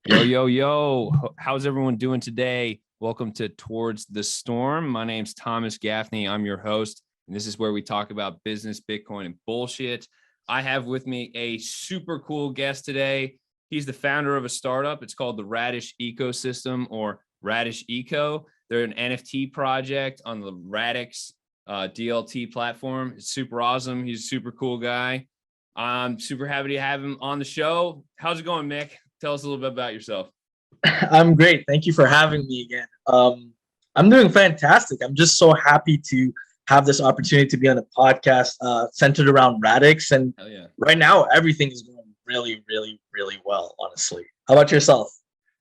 Yo, yo, yo. How's everyone doing today? Welcome to Towards the Storm. My name's Thomas Gaffney. I'm your host, and this is where we talk about business, Bitcoin, and bullshit. I have with me a super cool guest today. He's the founder of a startup. It's called the Radix ecosystem, or Radix Eco. They're an NFT project on the Radix DLT platform. It's super awesome. He's a super cool guy. I'm super happy to have him on the show. How's it going, Mick? Tell us a little bit about yourself. I'm great. Thank you for having me again. I'm doing fantastic. I'm just so happy to have this opportunity to be on a podcast centered around Radix. And yeah. Right now, everything is going really, really, really well, honestly. How about yourself?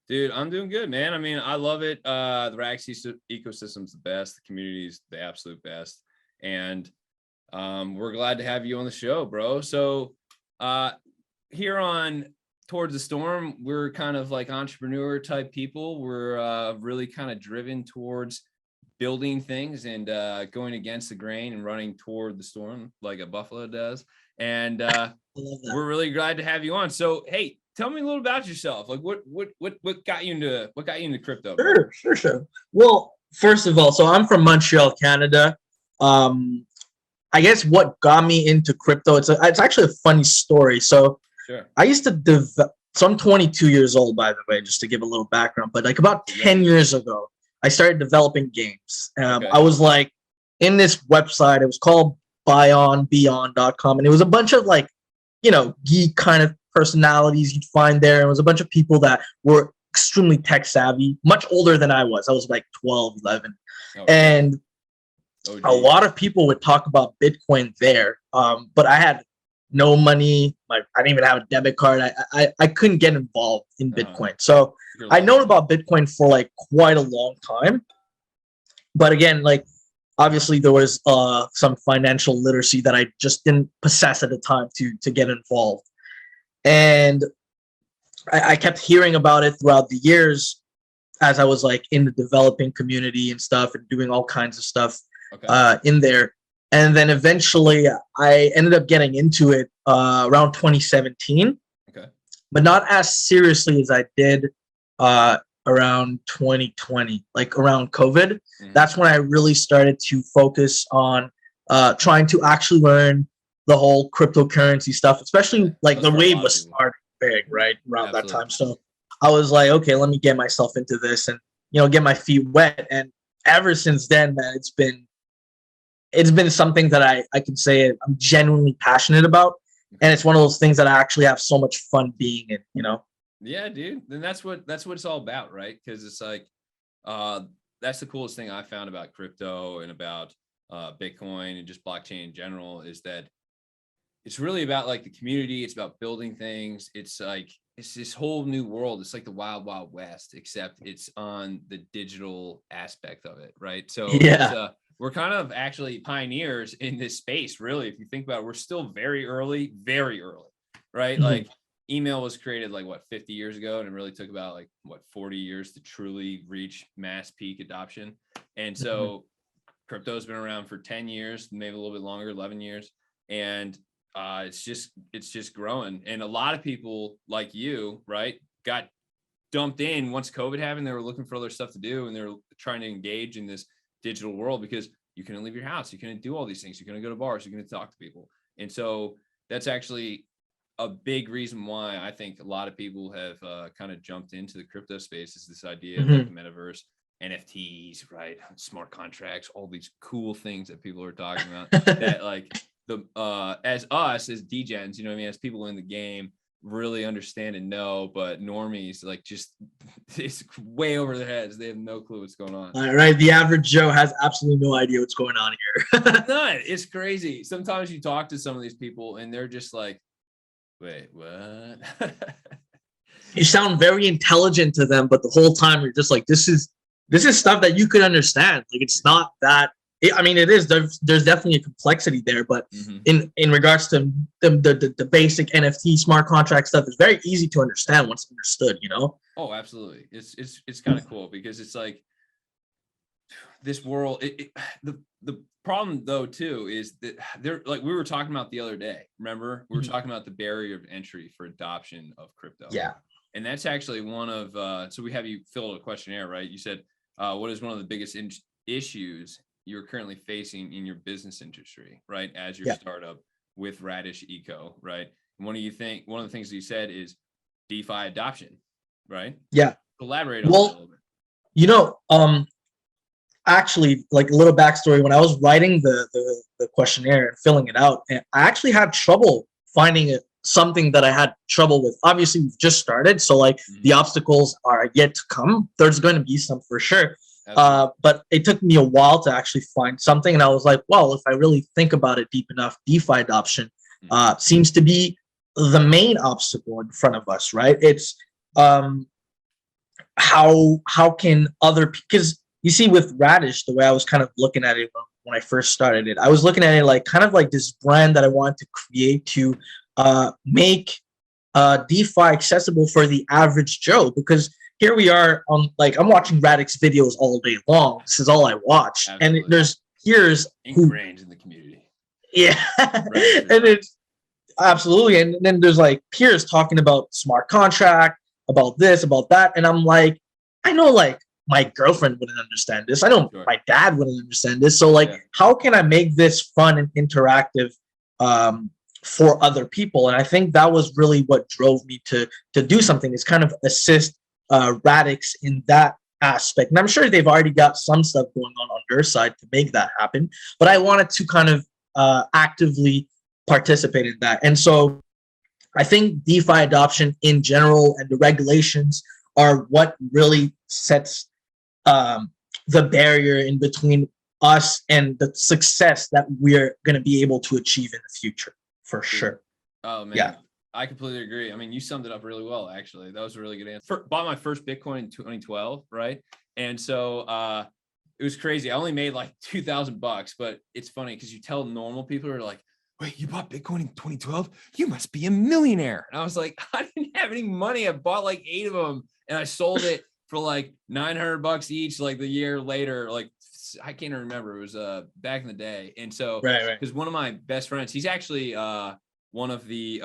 Dude, I'm doing good, man. I mean, I love it. The Radix ecosystem's the best. The community's the absolute best. And we're glad to have you on the show, bro. So here on Towards the Storm, we're kind of like entrepreneur type people. We're really kind of driven towards building things and going against the grain and running toward the storm like a buffalo does. And we're really glad to have you on. So, hey, tell me a little about yourself. Like, what got you into crypto? Sure. Well, first of all, so I'm from Montreal, Canada. I guess what got me into crypto, it's actually a funny story. So Sure. I used to develop, so I'm 22 years old, by the way, just to give a little background, but like about 10 years ago, I started developing games. Okay. I was like in this website, it was called beyond.com. And it was a bunch of like, geek kind of personalities you'd find there. It was a bunch of people that were extremely tech savvy, much older than I was. I was like 12, 11. And a lot of people would talk about Bitcoin there. But I had no money. Like I didn't even have a debit card. I couldn't get involved in Bitcoin. So I known about Bitcoin for like quite a long time. But again, like obviously there was some financial literacy that I just didn't possess at the time to get involved. And I kept hearing about it throughout the years as I was like in the developing community and stuff and doing all kinds of stuff in there. And then eventually I ended up getting into it around 2017, but not as seriously as I did around 2020, like around COVID. Mm-hmm. That's when I really started to focus on trying to actually learn the whole cryptocurrency stuff, especially like the wave was starting big, right, around that time. So I was like, okay, let me get myself into this and, get my feet wet. And ever since then, man, it's been something that I can say I'm genuinely passionate about. And it's one of those things that I actually have so much fun being in, Yeah, dude. Then that's what it's all about, right? Because it's like, that's the coolest thing I found about crypto and about Bitcoin and just blockchain in general is that it's really about like the community. It's about building things. It's like, it's this whole new world. It's like the wild, wild west, except it's on the digital aspect of it, right? So yeah. We're kind of actually pioneers in this space, really. If you think about it, we're still very early, right? Mm-hmm. Like email was created like 50 years ago, and it really took about 40 years to truly reach mass peak adoption. And so crypto's been around for 10 years, maybe a little bit longer, 11 years. And it's just growing. And a lot of people like you, right, got dumped in once COVID happened. They were looking for other stuff to do, and they were trying to engage in this digital world because you couldn't leave your house, you couldn't do all these things, you couldn't go to bars, you couldn't talk to people. And so that's actually a big reason why I think a lot of people have kind of jumped into the crypto space is this idea of like the metaverse, NFTs, right, smart contracts, all these cool things that people are talking about that like the as us as degens, you know what I mean, as people in the game really understand and know, but normies like just it's way over their heads. They have no clue what's going on. All right, the average Joe has absolutely no idea what's going on here. None. It's crazy. Sometimes you talk to some of these people and they're just like, wait, what? You sound very intelligent to them, but the whole time you're just like, this is stuff that you could understand. Like it's not that. It is. There's definitely a complexity there, but in regards to the basic NFT smart contract stuff, it's very easy to understand once understood. Oh, absolutely. It's kind of cool because it's like this world. The problem though too is that they're like we were talking about the other day. Remember, we were talking about the barrier of entry for adoption of crypto. Yeah. And that's actually one of, so we have you fill out a questionnaire, right? You said, what is one of the biggest issues you're currently facing in your business industry, right? As your startup with Radix Eco, right? And one of the things that you said is DeFi adoption, right? Yeah. Elaborate on that a little bit. You know, actually, like a little backstory, when I was writing the questionnaire and filling it out, and I actually had trouble finding something that I had trouble with. Obviously, we've just started, so like the obstacles are yet to come. There's going to be some for sure. But it took me a while to actually find something, and I was like, well, if I really think about it deep enough, DeFi adoption seems to be the main obstacle in front of us, right? It's how can other, because you see with Radix, the way I was kind of looking at it when I first started it, I was looking at it like kind of like this brand that I wanted to create to make DeFi accessible for the average Joe, because here we are on, like, I'm watching Radix videos all day long. This is all I watch. Absolutely. And there's peers ingrained in the community. Yeah. And it's absolutely. And then there's like peers talking about smart contract, about this, about that. And I'm like, I know like my girlfriend wouldn't understand this. I know my dad wouldn't understand this. So like, how can I make this fun and interactive for other people? And I think that was really what drove me to do something, is kind of assist Radix in that aspect. And I'm sure they've already got some stuff going on their side to make that happen, but I wanted to kind of actively participate in that. And so I think DeFi adoption in general and the regulations are what really sets the barrier in between us and the success that we're going to be able to achieve in the future, for sure. Oh man. Yeah. I completely agree. I mean, you summed it up really well, actually. That was a really good answer. Bought my first Bitcoin in 2012, right? And so it was crazy. I only made like $2,000, but it's funny because you tell normal people who are like, wait, you bought Bitcoin in 2012? You must be a millionaire. And I was like, I didn't have any money. I bought like 8 of them and I sold it for like $900 each, like the year later. Like, I can't even remember. It was back in the day. And so, because one of my best friends, he's actually one of the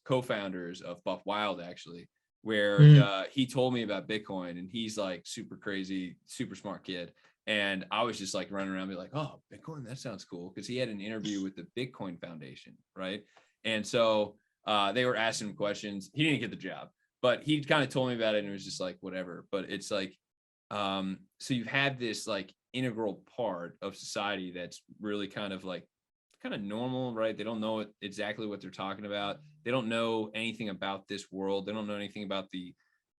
co-founders of Buff Wild, actually, where he told me about Bitcoin, and he's like super crazy, super smart kid. And I was just like running around, be like, oh, Bitcoin, that sounds cool. Because he had an interview with the Bitcoin Foundation, right? And so they were asking him questions. He didn't get the job, but he kind of told me about it, and it was just like, whatever. But it's like, so you've had this like integral part of society that's really kind of normal, right? They don't know exactly what they're talking about. They don't know anything about this world. They don't know anything about the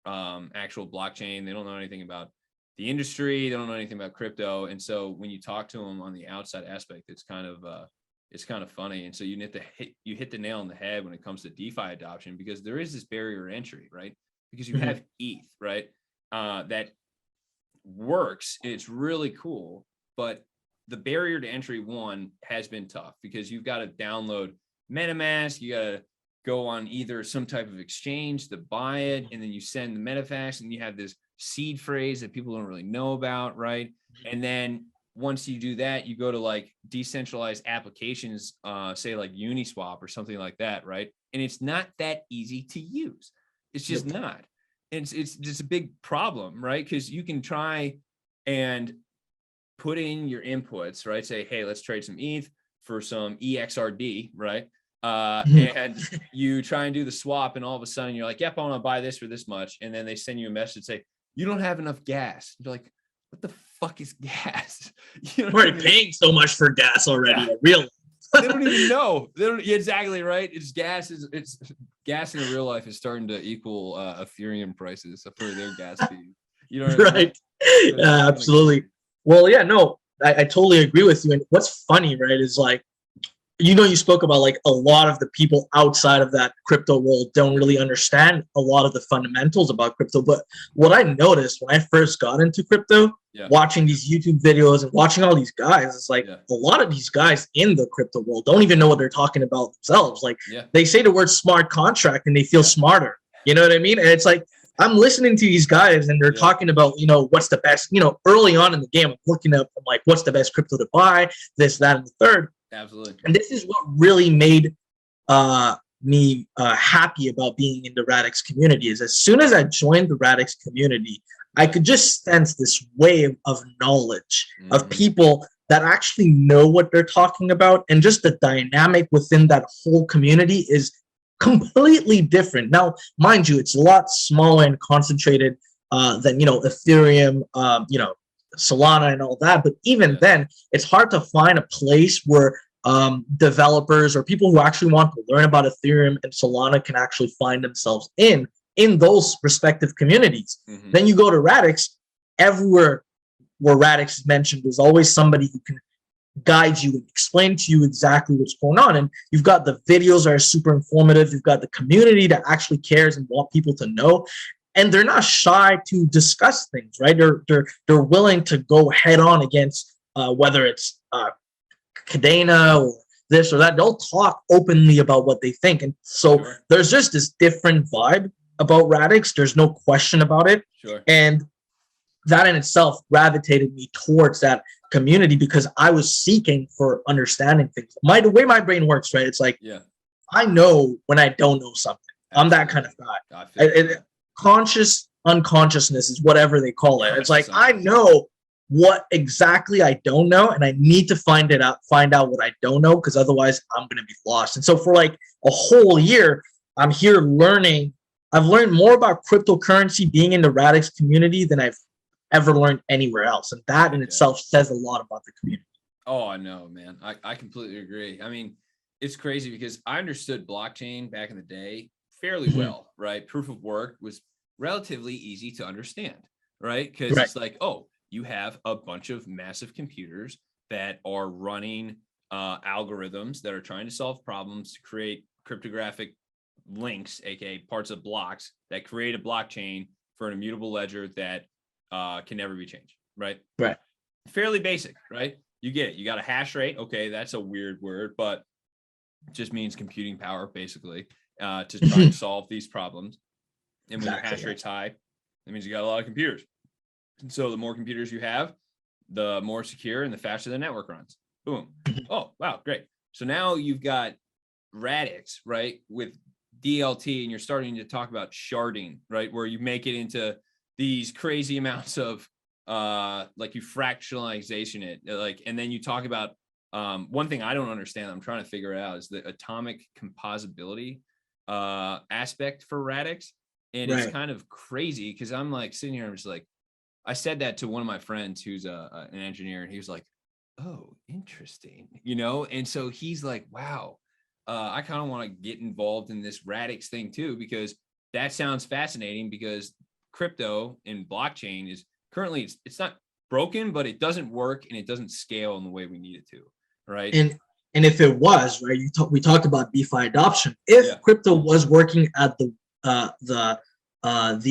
actual blockchain. They don't know anything about the industry. They don't know anything about crypto. And so when you talk to them on the outside aspect, it's kind of funny. And so you hit the nail on the head when it comes to DeFi adoption, because there is this barrier to entry, right? Because you have ETH, right? That works. It's really cool, but the barrier to entry, one, has been tough, because you've got to download MetaMask, you got to go on either some type of exchange to buy it, and then you send the MetaMask, and you have this seed phrase that people don't really know about, right? And then once you do that, you go to like decentralized applications, say like Uniswap or something like that, right? And it's not that easy to use. It's just not. It's just a big problem, right? Because you can try and put in your inputs, right? Say, hey, let's trade some ETH for some EXRD, right? And you try and do the swap, and all of a sudden you're like, yep, I want to buy this for this much. And then they send you a message, say, you don't have enough gas. You're like, what the fuck is gas? You know, we're already paying so much for gas already. Real. They don't even know. They don't, exactly right. It's gas in the real life is starting to equal Ethereum prices for their gas fees. You know what I mean? Yeah, absolutely. Well, yeah, no, I totally agree with you. And what's funny, right, is like, you spoke about like a lot of the people outside of that crypto world don't really understand a lot of the fundamentals about crypto. But what I noticed when I first got into crypto, watching these YouTube videos and watching all these guys, it's like a lot of these guys in the crypto world don't even know what they're talking about themselves. Like they say the word smart contract and they feel smarter. You know what I mean? And it's like, I'm listening to these guys and they're talking about, what's the best, early on in the game, I'm looking up, I'm like, what's the best crypto to buy, this, that, and the third. Absolutely. And this is what really made me happy about being in the Radix community is as soon as I joined the Radix community, I could just sense this wave of knowledge of people that actually know what they're talking about, and just the dynamic within that whole community is completely different. Now, mind you, it's a lot smaller and concentrated than Ethereum, Solana and all that. But even then, it's hard to find a place where developers or people who actually want to learn about Ethereum and Solana can actually find themselves in those respective communities. Then you go to Radix, everywhere where Radix is mentioned, there's always somebody who can guide you and explain to you exactly what's going on. And you've got the videos that are super informative. You've got the community that actually cares and want people to know. And they're not shy to discuss things, right? They're willing to go head on against whether it's Cadena or this or that. They'll talk openly about what they think. And so there's just this different vibe about Radix. There's no question about it. And that in itself gravitated me towards that community because I was seeking for understanding things. The way my brain works, right? It's like, I know when I don't know something. I'm that kind of guy. Conscious unconsciousness is whatever they call it. It's like, I know what exactly I don't know, and I need to find out what I don't know, because otherwise I'm going to be lost. And so for like a whole year, I'm here learning. I've learned more about cryptocurrency being in the Radix community than I've ever learned anywhere else. And that in itself says a lot about the community. Oh, I know, man. I completely agree. I mean, it's crazy because I understood blockchain back in the day fairly well, right? Proof of work was relatively easy to understand, right? Because it's like, oh, you have a bunch of massive computers that are running algorithms that are trying to solve problems to create cryptographic links, aka parts of blocks that create a blockchain for an immutable ledger that can never be changed, right? Fairly basic, right? You get it. You got a hash rate. Okay, that's a weird word, but it just means computing power, basically, to try and solve these problems. And when your hash rate's high, that means you got a lot of computers. And so the more computers you have, the more secure and the faster the network runs. Boom. Oh, wow, great. So now you've got Radix, right, with DLT, and you're starting to talk about sharding, right, where you make it into these crazy amounts of like you fractionalization it, like, and then you talk about one thing I don't understand, I'm trying to figure out, is the atomic composability aspect for Radix. And it's kind of crazy because I'm like sitting here, I'm just like, I said that to one of my friends who's an engineer, and he was like, oh, interesting, and so he's like, wow, I kind of want to get involved in this Radix thing too, because that sounds fascinating, because crypto and blockchain is currently, it's not broken, but it doesn't work and it doesn't scale in the way we need it to, right? And if it was, right, we talked about DeFi adoption. If crypto was working at the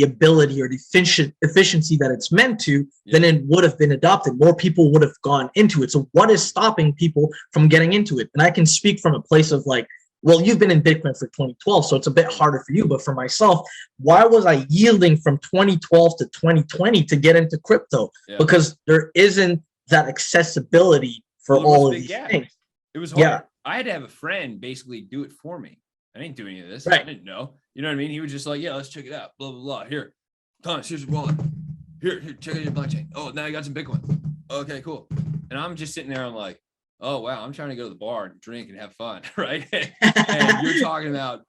ability or the efficiency that it's meant to, then it would have been adopted. More people would have gone into it. So what is stopping people from getting into it? And I can speak from a place of like, well, you've been in Bitcoin for 2012, so it's a bit harder for you. But for myself, why was I yielding from 2012 to 2020 to get into crypto? Because there isn't that accessibility for all of these things. It was hard. I had to have a friend basically do it for me. I didn't do any of this. I didn't know. You know what I mean? He was just like, yeah, let's check it out. Blah, blah, blah. Here, Thomas, here's your wallet. Here, check out your blockchain. Oh, now you got some Bitcoin. Okay, cool. And I'm just sitting there. I'm like, oh, wow, I'm trying to go to the bar and drink and have fun, right? And you're talking about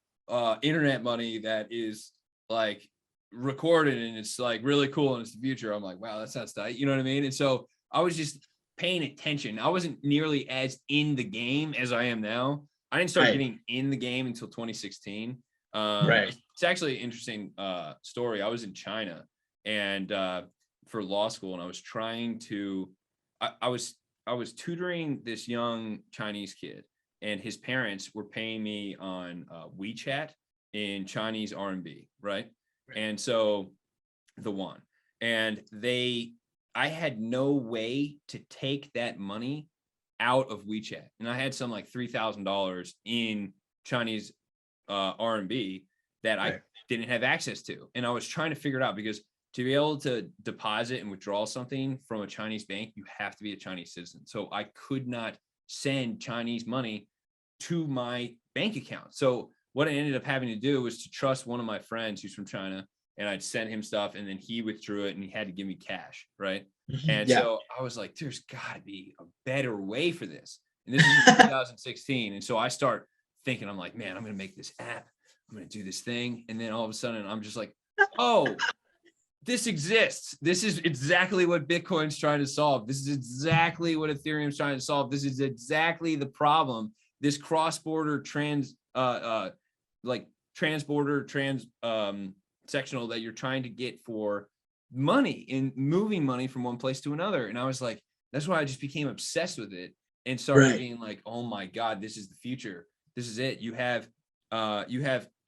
internet money that is like recorded and it's like really cool and it's the future. I'm like, wow, that sounds tight. You know what I mean? And so I was just paying attention. I wasn't nearly as in the game as I am now. I didn't start getting in the game until 2016. It's actually an interesting story. I was in China and for law school, and I was trying to, I was tutoring this young Chinese kid, and his parents were paying me on WeChat in Chinese RMB, right? And so the yuan, and I had no way to take that money out of WeChat, and I had some like $3,000 in Chinese RMB that I didn't have access to, and I was trying to figure it out, because to be able to deposit and withdraw something from a Chinese bank, you have to be a Chinese citizen. So I could not send Chinese money to my bank account. So what I ended up having to do was to trust one of my friends who's from China, and I'd send him stuff, and then he withdrew it and he had to give me cash. Right. And so I was like, there's got to be a better way for this. And this is in 2016. And so I start thinking, I'm like, man, I'm going to make this app. I'm going to do this thing. And then all of a sudden I'm just like, oh, this exists. This is exactly what Bitcoin's trying to solve. This is exactly what Ethereum's trying to solve. This is exactly the problem. This cross-border transborder sectional that you're trying to get for money and moving money from one place to another. And I was like, that's why I just became obsessed with it and started being like, oh my God, this is the future. This is it. You have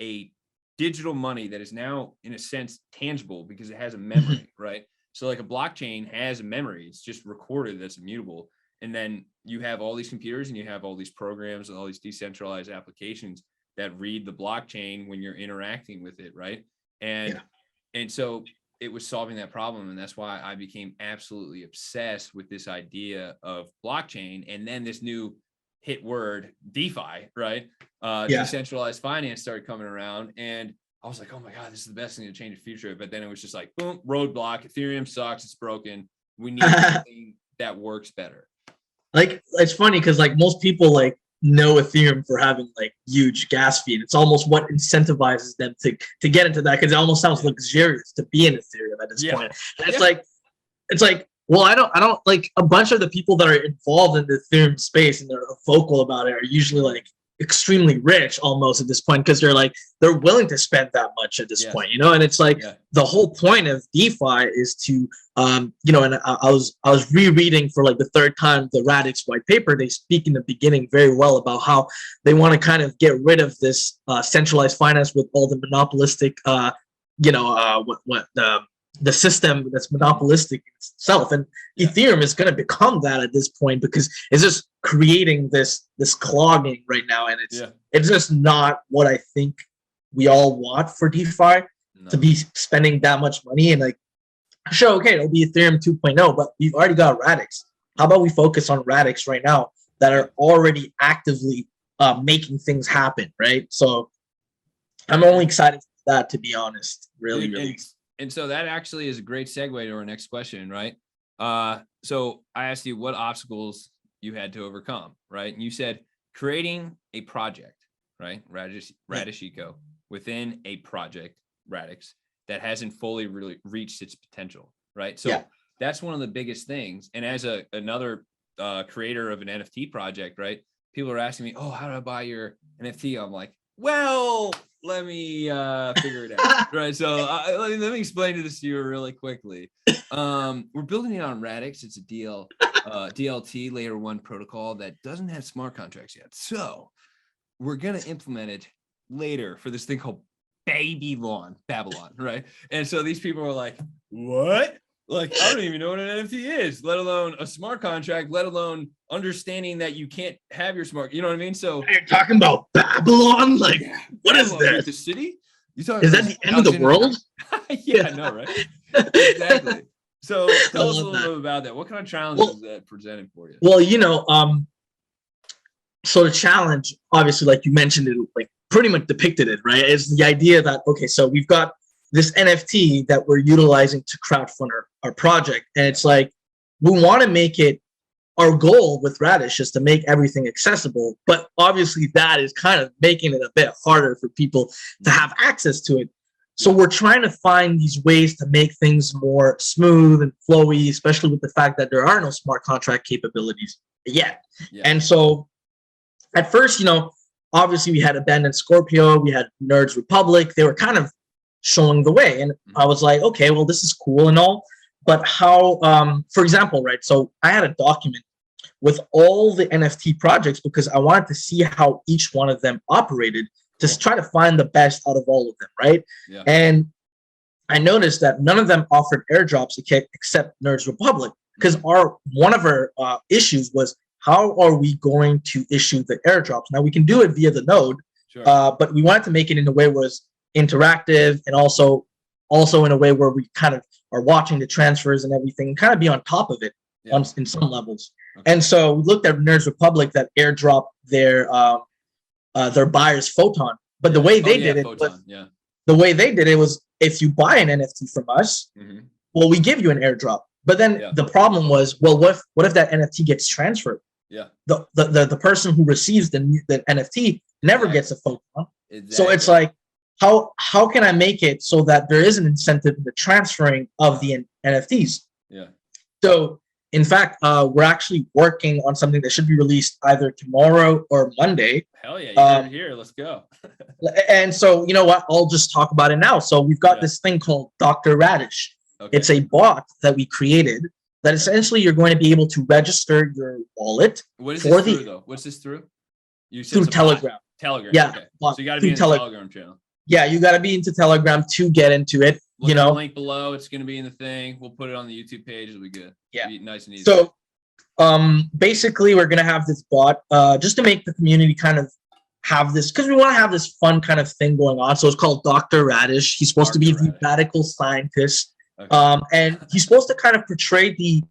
a digital money that is now in a sense tangible because it has a memory, right? So like a blockchain has a memory. It's just recorded, that's immutable. And then you have all these computers and you have all these programs and all these decentralized applications that read the blockchain when you're interacting with it, right? And so it was solving that problem. And that's why I became absolutely obsessed with this idea of blockchain. And then this new hit word, DeFi, right? Decentralized finance started coming around. And I was like, oh my God, this is the best thing to change the future. But then it was just like, boom, roadblock. Ethereum sucks. It's broken. We need something that works better. Like, it's funny because like most people like know Ethereum for having like huge gas fee, and it's almost what incentivizes them to get into that, because it almost sounds luxurious to be in Ethereum at this point. And it's like, well, I don't like, a bunch of the people that are involved in the Ethereum space and they're vocal about it are usually like extremely rich almost at this point, because they're willing to spend that much at this point, you know. And it's like the whole point of DeFi is to you know, and I was rereading for like the third time the Radix white paper. They speak in the beginning very well about how they want to kind of get rid of this centralized finance with all the monopolistic you know, the system that's monopolistic itself. And Ethereum is going to become that at this point, because it's just creating this clogging right now, and it's just not what I think we all want for DeFi, to be spending that much money. And like, sure, okay, it'll be Ethereum 2.0, but we've already got Radix. How about we focus on Radix right now that are already actively making things happen, right? So I'm only excited for that, to be honest, really. And so that actually is a great segue to our next question, right? So I asked you what obstacles you had to overcome, right? And you said creating a project, right? Radix Eco within a project, Radix, that hasn't fully really reached its potential, right? So that's one of the biggest things. And as another creator of an NFT project, right? People are asking me, oh, how do I buy your NFT? I'm like, well, let me figure it out, right? So let me explain this to you really quickly. We're building it on Radix. It's a DLT layer 1 protocol that doesn't have smart contracts yet. So we're going to implement it later for this thing called Babylon, right? And so these people are like, what? Like, I don't even know what an NFT is, let alone a smart contract, let alone understanding that you can't have your smart, you know what I mean? So you're talking about Babylon? Like, what is this? The city? You talking? Is that the end of the world? Yeah, I know, right? Exactly. So tell us a little bit about that. What kind of challenges is that presented for you? Well, you know, so the challenge, obviously, like you mentioned it, like pretty much depicted it, right? Is the idea that, okay, so we've got this NFT that we're utilizing to crowdfund our project. And it's like, we want to make it, our goal with Radix is to make everything accessible, but obviously that is kind of making it a bit harder for people to have access to it. So we're trying to find these ways to make things more smooth and flowy, especially with the fact that there are no smart contract capabilities yet. And so at first, you know, obviously we had Abandoned Scorpio, we had Nerds Republic, they were kind of showing the way. And I was like, okay, well, this is cool and all, but how, for example, right? So I had a document with all the NFT projects because I wanted to see how each one of them operated, to try to find the best out of all of them, right? And I noticed that none of them offered airdrops except Nerds Republic, because one of our issues was, how are we going to issue the airdrops? Now we can do it via the node, but we wanted to make it in a way where it's interactive, and also in a way where we kind of are watching the transfers and everything, and kind of be on top of it in some levels. And so we looked at Nerds Republic that airdrop their buyers Photon, But the way they yeah, did it Photon. was Yeah. the way they did it was if you buy an NFT from us, well, we give you an airdrop. But then the problem was, well, what if that NFT gets transferred? Yeah. The person who receives the NFT never gets a Photon. Exactly. So it's like, how can I make it so that there is an incentive in the transferring of the NFTs? Yeah. So in fact, we're actually working on something that should be released either tomorrow or Monday. Hell yeah, you heard it here. Let's go. And so, you know what? I'll just talk about it now. So we've got this thing called Dr. Radix. Okay. It's a bot that we created that essentially you're going to be able to register your wallet. What is this through, though? What's this through? You said through Telegram. Telegram. Yeah. Okay. So you got to be in the Telegram channel. Yeah, you got to be into Telegram to get into it. Look at the link below. It's going to be in the thing. We'll put it on the YouTube page. It'll be good. Yeah. It'll be nice and easy. So, basically, we're going to have this bot just to make the community kind of have this, because we want to have this fun kind of thing going on. So it's called Dr. Radish. He's supposed to be the radical scientist. Okay. And he's supposed to kind of portray the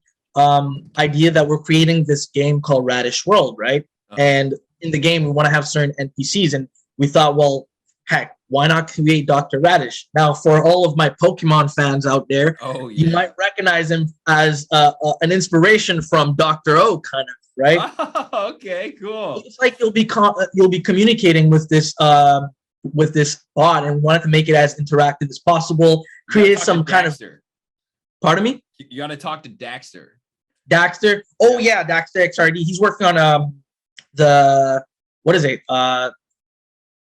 idea that we're creating this game called Radish World, right? And in the game, we want to have certain NPCs. And we thought, well, heck, why not create Dr. Radish? Now, for all of my Pokemon fans out there, you might recognize him as an inspiration from Dr. O, kind of, right? Oh, okay, cool. It's like you'll be communicating with this bot, and we wanted to make it as interactive as possible. Created some kind of. Pardon me? You got to talk to Daxter. Daxter? Oh yeah, Daxter XRD. He's working on what is it?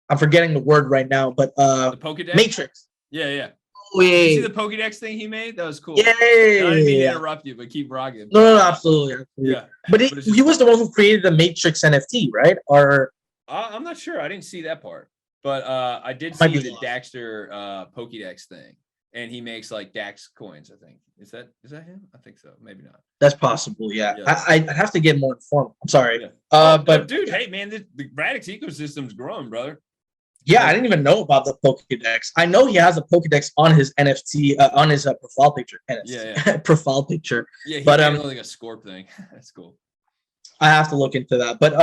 I'm forgetting the word right now, but the Pokedex? Matrix. Yeah, yeah. Oh, yeah. Did you see the Pokedex thing he made? That was cool. Yeah. I didn't mean to interrupt you, but keep rocking. No, absolutely. Yeah. But he was the one who created the Matrix NFT, right? Or I'm not sure. I didn't see that part, but I did see the Daxter Pokedex thing, and he makes like Dax coins. I think is that him? I think so. Maybe not. That's possible. Yeah. I have to get more informed. I'm sorry. Yeah. But dude, hey man, the Radix ecosystem's growing, brother. Yeah, I didn't even know about the Pokedex. I know he has a Pokedex on his NFT, on his profile picture. Profile picture. Yeah, but like a Scorp thing. That's cool. I have to look into that. But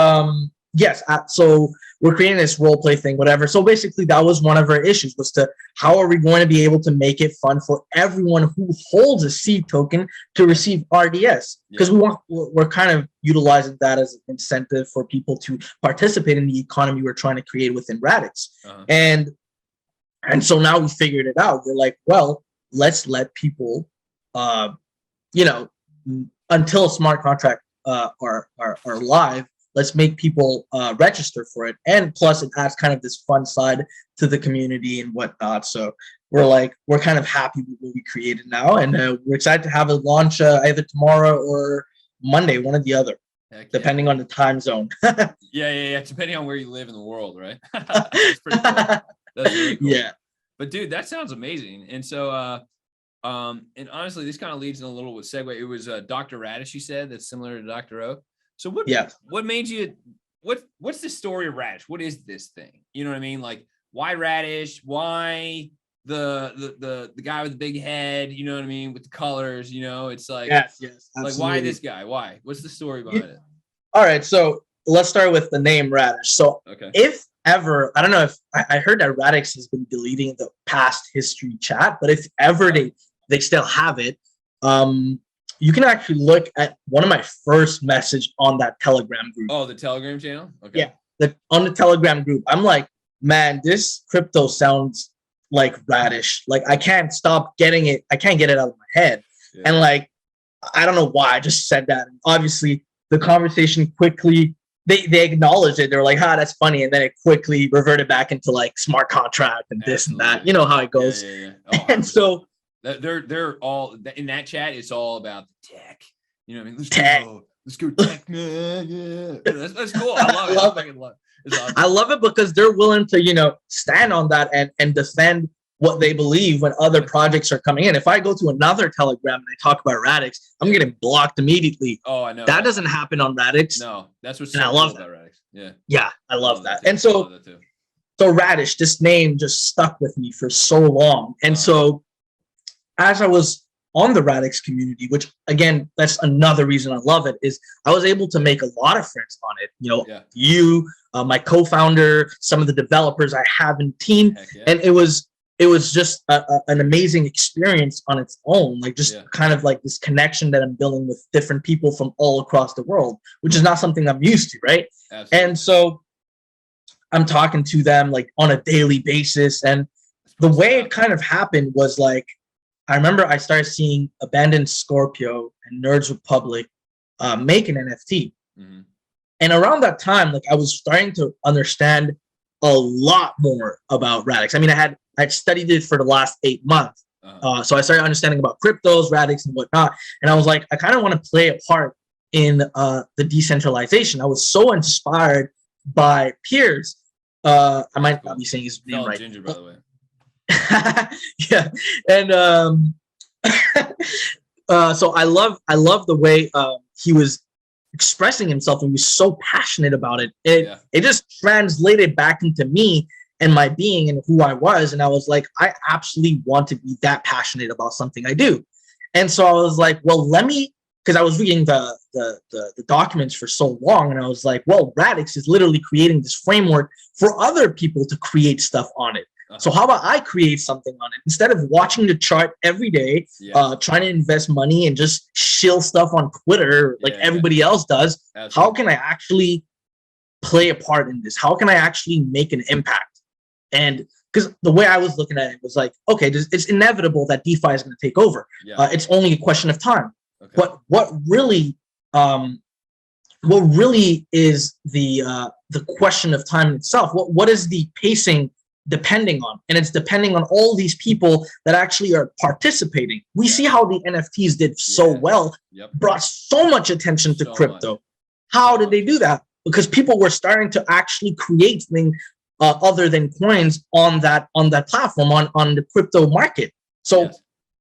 yes, so we're creating this role play thing, whatever. So basically, that was one of our issues, was to how are we going to be able to make it fun for everyone who holds a seed token to receive RDS? Because we're kind of utilizing that as an incentive for people to participate in the economy we're trying to create within Radix. And so now we figured it out. We're like, well, let's let people, until a smart contract are live. Let's make people register for it. And plus it adds kind of this fun side to the community and whatnot. So we're kind of happy with what we created now. And we're excited to have it launch either tomorrow or Monday, one or the other, depending on the time zone. Yeah. Depending on where you live in the world, right? That's pretty cool. That's really cool. Yeah. But dude, that sounds amazing. And so, and honestly, this kind of leads in a little with segue. It was Dr. Radish, you said, that's similar to Dr. O. So what made you, what's the story of Radish? What is this thing? You know what I mean? Like, why Radish? Why the guy with the big head? You know what I mean? With the colors, it's like, yes, like, why this guy? Why? What's the story behind it? All right. So let's start with the name Radish. So if ever, I don't know if I heard that Radix has been deleting the past history chat, but if ever they still have it, you can actually look at one of my first message on that Telegram group. Oh, the Telegram channel? Okay. Yeah, on the Telegram group. I'm like, man, this crypto sounds like Radish. Like, I can't stop getting it. I can't get it out of my head. Yeah. And like, I don't know why I just said that. And obviously, the conversation quickly, they acknowledged it. They were like, that's funny. And then it quickly reverted back into like smart contract and this and that. You know how it goes. Yeah. And so, they're all in that chat. It's all about the tech. You know what I mean? Let's go tech, man. Yeah, that's cool. I love it. Awesome. I love it because they're willing to stand on that and defend what they believe when other projects are coming in. If I go to another Telegram and I talk about Radix, I'm getting blocked immediately. Oh, I know that doesn't happen on Radix. No, that's what's so cool about Radix. Yeah, I love that. And so Radish, this name just stuck with me for so long. And so as I was on the Radix community, which again, that's another reason I love it, is I was able to make a lot of friends on it. You know, you, my co-founder, some of the developers I have in team, and it was just an amazing experience on its own. Like just kind of like this connection that I'm building with different people from all across the world, which is not something I'm used to, right? Absolutely. And so I'm talking to them like on a daily basis, and the way it kind of happened was like, I remember I started seeing Abandoned Scorpio and Nerds Republic make an NFT. Mm-hmm. And around that time, like I was starting to understand a lot more about Radix. I mean, I'd studied it for the last 8 months. So I started understanding about cryptos, Radix and whatnot. And I was like, I kind of want to play a part in the decentralization. I was so inspired by peers. I might not be saying his name right. Ginger, by the way. Yeah. And so I love the way he was expressing himself, and he was so passionate about it. It just translated back into me and my being and who I was. And I was like, I absolutely want to be that passionate about something I do. And so I was like, well, because I was reading the documents for so long, and I was like, well, Radix is literally creating this framework for other people to create stuff on it. So how about I create something on it instead of watching the chart every day, trying to invest money and just shill stuff on Twitter like everybody else does? Absolutely. How can I actually play a part in this? How can I actually make an impact? And because the way I was looking at it was like, okay, it's inevitable that DeFi is going to take over. It's only a question of time. Okay. But what really is the question of time itself? What is the pacing depending on? And it's depending on all these people that actually are participating. We see how the NFTs did so well, brought so much attention to crypto. How did they do that? Because people were starting to actually create things other than coins on that platform, on the crypto market. So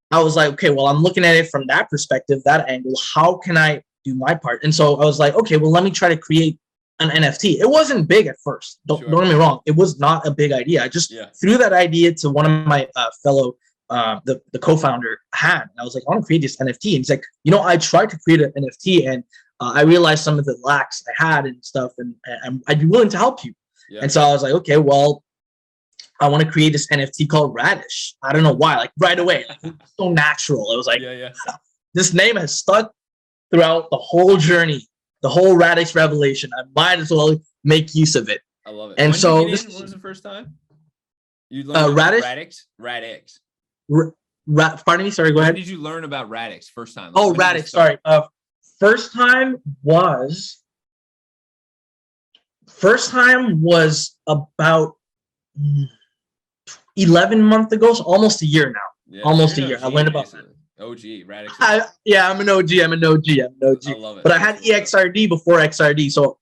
I was like, okay, well, I'm looking at it from that perspective, that angle. How can I do my part? And so I was like, okay, well, let me try to create an NFT. It wasn't big at first. Don't get me wrong. It was not a big idea. I just threw that idea to one of my fellow, the co-founder had. And I was like, I want to create this NFT. And he's like, I tried to create an NFT, and I realized some of the lacks I had and stuff, and I'd be willing to help you. And so I was like, okay, well, I want to create this NFT called Radix. I don't know why, like right away. It's so natural. It was like, this name has stuck throughout the whole journey, the whole Radix revelation. I might as well make use of it. I love it. And when so when was the first time you learned Radix? Radix. Pardon me. Sorry. Go ahead. When did you learn about Radix first time? Oh, Radix. Sorry. First time was about 11 months ago, so almost a year now. Almost a year. I learned about that. OG Radix. I'm an OG. I love it. But I had EXRD before XRD, so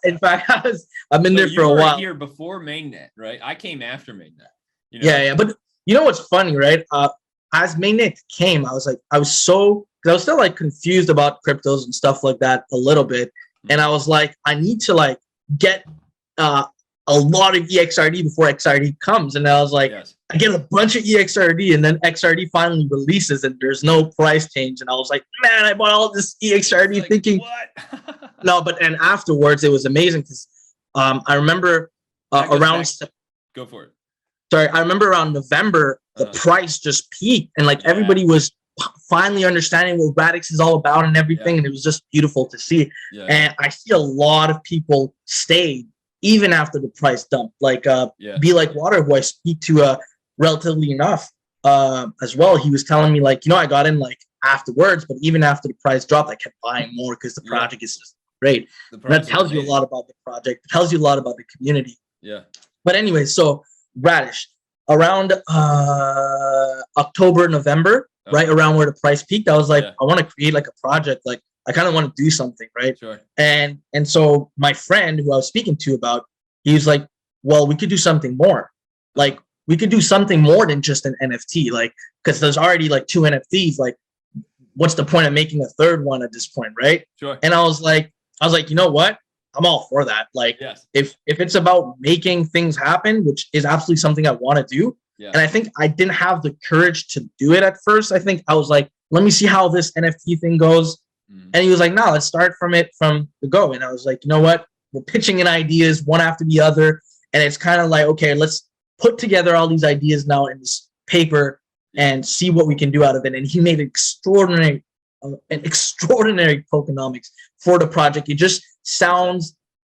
in fact, I've been there for a while. Here before mainnet, right? I came after mainnet. But you know what's funny, right? As mainnet came, I was still like confused about cryptos and stuff like that a little bit, and I was like, I need to like get a lot of EXRD before XRD comes. And I was like, I get a bunch of EXRD, and then XRD finally releases and there's no price change. And I was like, man, I bought all this EXRD like, thinking, what? No, and afterwards it was amazing because I remember around go for it. Sorry, I remember around November, the price just peaked, and like everybody was finally understanding what Radix is all about and everything. And it was just beautiful to see. And I see a lot of people stayed even after the price dumped, like Be Like Water, who I speak to relatively enough as well. He was telling me like, I got in like afterwards, but even after the price dropped, I kept buying more because the project is just great. That tells you a lot about the project. It tells you a lot about the community. But anyway, so Radix around October, November, right around where the price peaked, I was like, I want to create like a project, like I kind of want to do something, right? And so my friend who I was speaking to about, he was like, well, we could do something more. Like we could do something more than just an NFT, like, because there's already like 2 NFTs. Like, what's the point of making a third one at this point, right? And I was like, you know what? I'm all for that. Like, if it's about making things happen, which is absolutely something I want to do, Yeah. And I think I didn't have the courage to do it at first. I think I was like, let me see how this NFT thing goes. And he was like, no, let's start from the go. And I was like, you know what? We're pitching in ideas one after the other. And it's kind of like, okay, let's put together all these ideas now in this paper and see what we can do out of it. And he made an extraordinary tokenomics for the project. It just sounds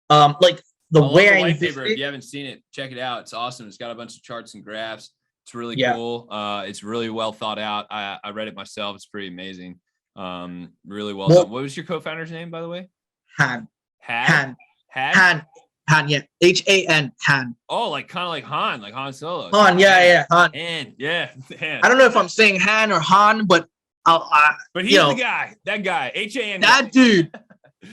like the way I white paper. If you haven't seen it, check it out. It's awesome. It's got a bunch of charts and graphs. It's really cool. It's really well thought out. I read it myself. It's pretty amazing. Really well done. What was your co-founder's name, by the way? Han. Han. Yeah. Han. Han. Oh, like kind of like Han, like Han Solo. Han. Yeah. Han. And yeah. I don't know if I'm saying Han or Han, but but he's the guy. That guy. HAN. That dude.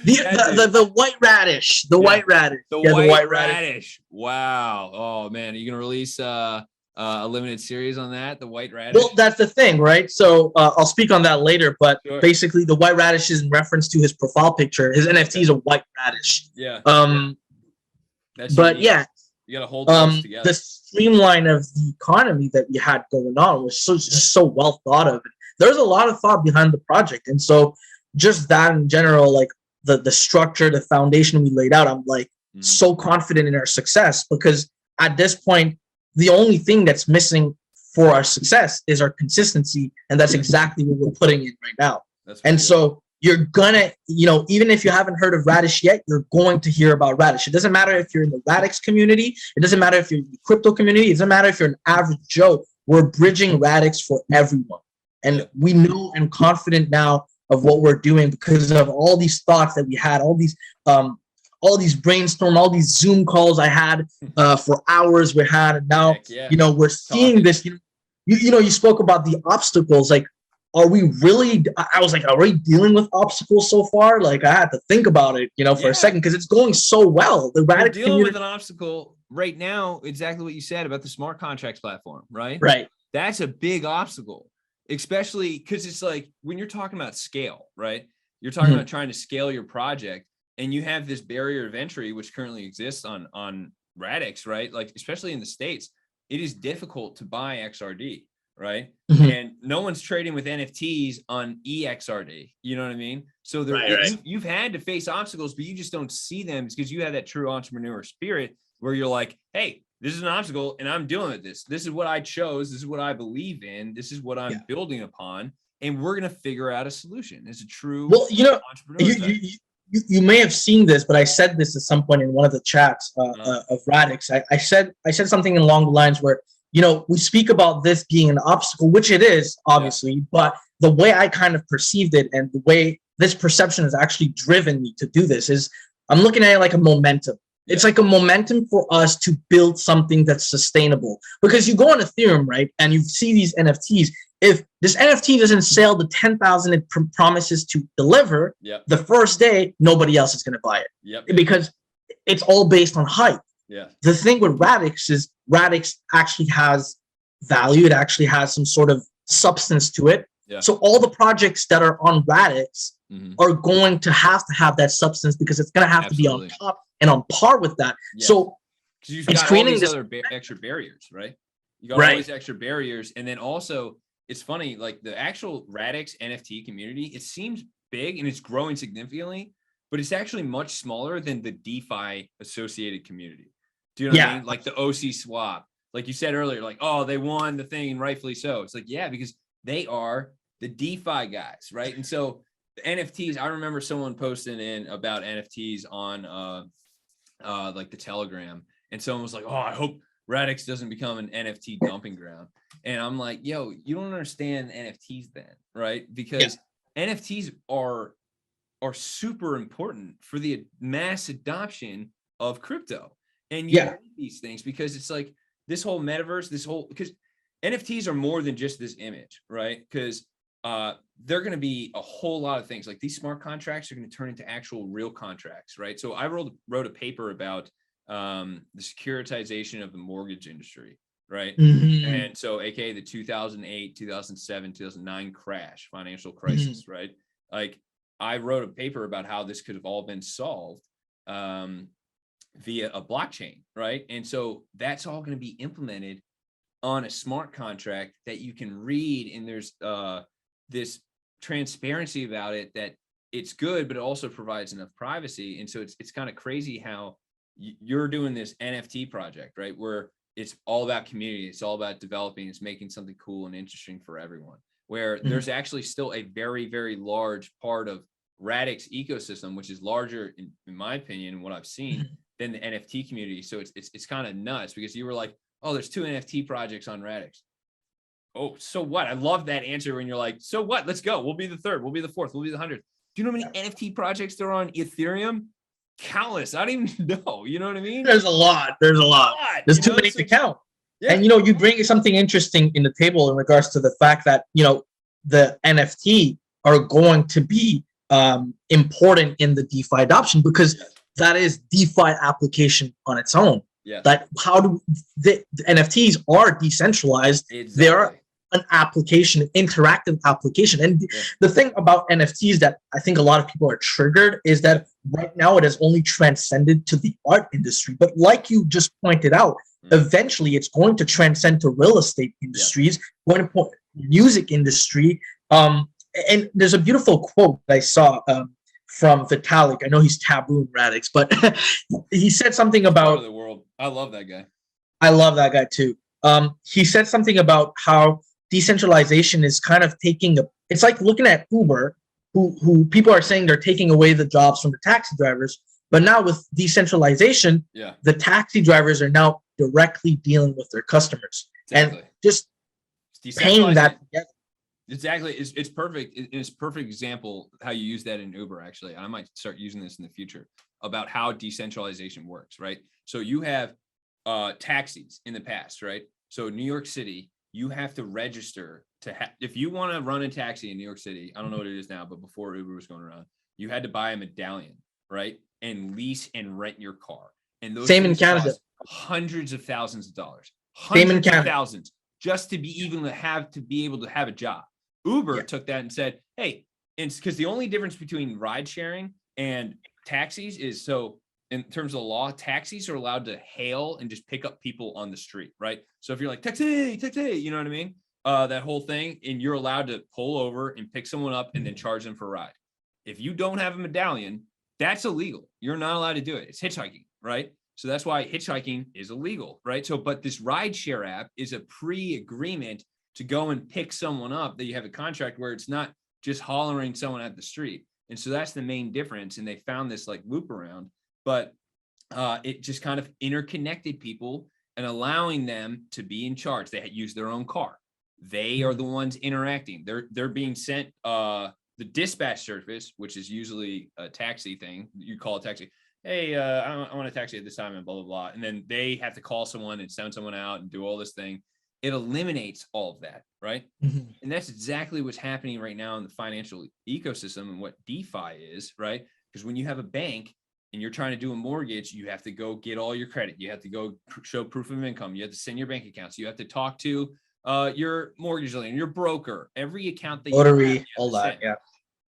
The white radish. The white radish. The white radish. Wow. Oh man, are you gonna release a limited series on that? The white radish. Well, that's the thing, right? So I'll speak on that later. But basically, the white radish is in reference to his profile picture. His NFT is a white radish. Yeah. But yeah, you gotta hold those together. The streamline of the economy that we had going on was just so well thought of. There's a lot of thought behind the project, and so just that in general, like the structure, the foundation we laid out, I'm like so confident in our success, because at this point, the only thing that's missing for our success is our consistency, and that's exactly what we're putting in right now. So you're gonna, even if you haven't heard of Radish yet, you're going to hear about Radish. It doesn't matter if you're in the Radix community. It doesn't matter if you're in the crypto community. It doesn't matter if you're an average Joe. We're bridging Radix for everyone. And we know and confident now of what we're doing because of all these thoughts that we had, all these brainstorm, all these Zoom calls I had for hours we had. And now, we're seeing this, you spoke about the obstacles. Like, are we really, I was like, are we dealing with obstacles so far? Like, I had to think about it, for a second, because it's going so well. The Radix dealing with an obstacle right now, exactly what you said about the smart contracts platform, right? Right. That's a big obstacle, especially because it's like when you're talking about scale, right? You're talking about trying to scale your project, and you have this barrier of entry, which currently exists on Radix, right? Like, especially in the States, it is difficult to buy XRD, right? And no one's trading with NFTs on EXRD. You know what I mean? So you've had to face obstacles, but you just don't see them because you have that true entrepreneur spirit where you're like, hey, this is an obstacle and I'm dealing with this. This is what I chose. This is what I believe in. This is what I'm building upon. And we're going to figure out a solution. It's a true entrepreneur. You may have seen this, but I said this at some point in one of the chats of Radix. I said something along the lines where, we speak about this being an obstacle, which it is, obviously, but the way I kind of perceived it and the way this perception has actually driven me to do this is I'm looking at it like a momentum. It's like a momentum for us to build something that's sustainable, because you go on Ethereum, right? And you see these NFTs. If this NFT doesn't sell the 10,000 it promises to deliver the first day, nobody else is going to buy it because it's all based on hype. The thing with Radix is Radix actually has value. It actually has some sort of substance to it. So all the projects that are on Radix are going to have that substance, because it's going to have to be on top and on par with that. So it's creating these other extra barriers, right? You got all these extra barriers. And then also, it's funny, like the actual Radix NFT community, it seems big and it's growing significantly, but it's actually much smaller than the DeFi associated community. Do you know what I mean? Like the OC swap, like you said earlier, like, oh, they won the thing, and rightfully so. It's like, because they are the DeFi guys, right? And so the NFTs, I remember someone posting in about NFTs on like the Telegram, and someone was like, oh, I hope Radix doesn't become an NFT dumping ground. And I'm like, yo, you don't understand NFTs then, right? Because NFTs are super important for the mass adoption of crypto. And you need these things because it's like this whole metaverse, because NFTs are more than just this image, right? Because they're going to be a whole lot of things. Like these smart contracts are going to turn into actual real contracts, right? So I wrote a paper about the securitization of the mortgage industry, right? And so aka the 2008, 2007, 2009 crash, financial crisis, right? Like I wrote a paper about how this could have all been solved via a blockchain, right? And so that's all going to be implemented on a smart contract that you can read, and there's this transparency about it that it's good, but it also provides enough privacy. And so it's kind of crazy how you're doing this NFT project, right? Where it's all about community. It's all about developing. It's making something cool and interesting for everyone, where there's actually still a very, very large part of Radix ecosystem, which is larger in my opinion, what I've seen, than the NFT community. So it's kind of nuts, because you were like, oh, there's 2 NFT projects on Radix. Oh, so what? I love that answer when you're like, so what? Let's go. We'll be the 3rd. We'll be the 4th. We'll be the 100th. Do you know how many NFT projects there are on Ethereum? Countless. I don't even know. You know what I mean? There's a lot. There's too many to count. Yeah. And, you bring something interesting in the table in regards to the fact that, the NFT are going to be important in the DeFi adoption, because that is DeFi application on its own. Yeah. That the NFTs are decentralized. Exactly. They are an application, an interactive application. And the thing about NFTs that I think a lot of people are triggered is that right now it has only transcended to the art industry. But like you just pointed out, eventually it's going to transcend to real estate industries, going to music industry. And there's a beautiful quote that I saw from Vitalik. I know he's taboo in Radix, but he said something about the world. I love that guy. I love that guy too. He said something about how decentralization is kind of it's like looking at Uber, who people are saying they're taking away the jobs from the taxi drivers. But now with decentralization, the taxi drivers are now directly dealing with their customers. Exactly. And just paying that together. Exactly. It's perfect. It's a perfect example how you use that in Uber, actually. I might start using this in the future about how decentralization works, right? So you have taxis in the past, right? So New York City, you have to register if you want to run a taxi in New York City, I don't know what it is now, but before Uber was going around, you had to buy a medallion, right? And lease and rent your car. And those same in Canada. Hundreds of thousands of dollars. Same in Canada. Thousands, just to be able to have a job. Uber took that and said, hey, and because the only difference between ride sharing and taxis is, so in terms of the law, taxis are allowed to hail and just pick up people on the street, right? So if you're like, taxi, you know what I mean? That whole thing, and you're allowed to pull over and pick someone up and then charge them for a ride. If you don't have a medallion, that's illegal. You're not allowed to do it. It's hitchhiking, right? So that's why hitchhiking is illegal, right? So, but this rideshare app is a pre-agreement to go and pick someone up, that you have a contract where it's not just hollering someone at the street. And so that's the main difference. And they found this like loop around, but it just kind of interconnected people and allowing them to be in charge. They had used their own car. They are the ones interacting. They're being sent the dispatch service, which is usually a taxi thing. You call a taxi. Hey, I want a taxi at this time and blah, blah, blah. And then they have to call someone and send someone out and do all this thing. It eliminates all of that, right? Mm-hmm. And that's exactly what's happening right now in the financial ecosystem and what DeFi is, right? Because when you have a bank and you're trying to do a mortgage, you have to go get all your credit. You have to go show proof of income. You have to send your bank accounts. You have to talk to your mortgage lender, your broker, every account that you have, all that, yeah.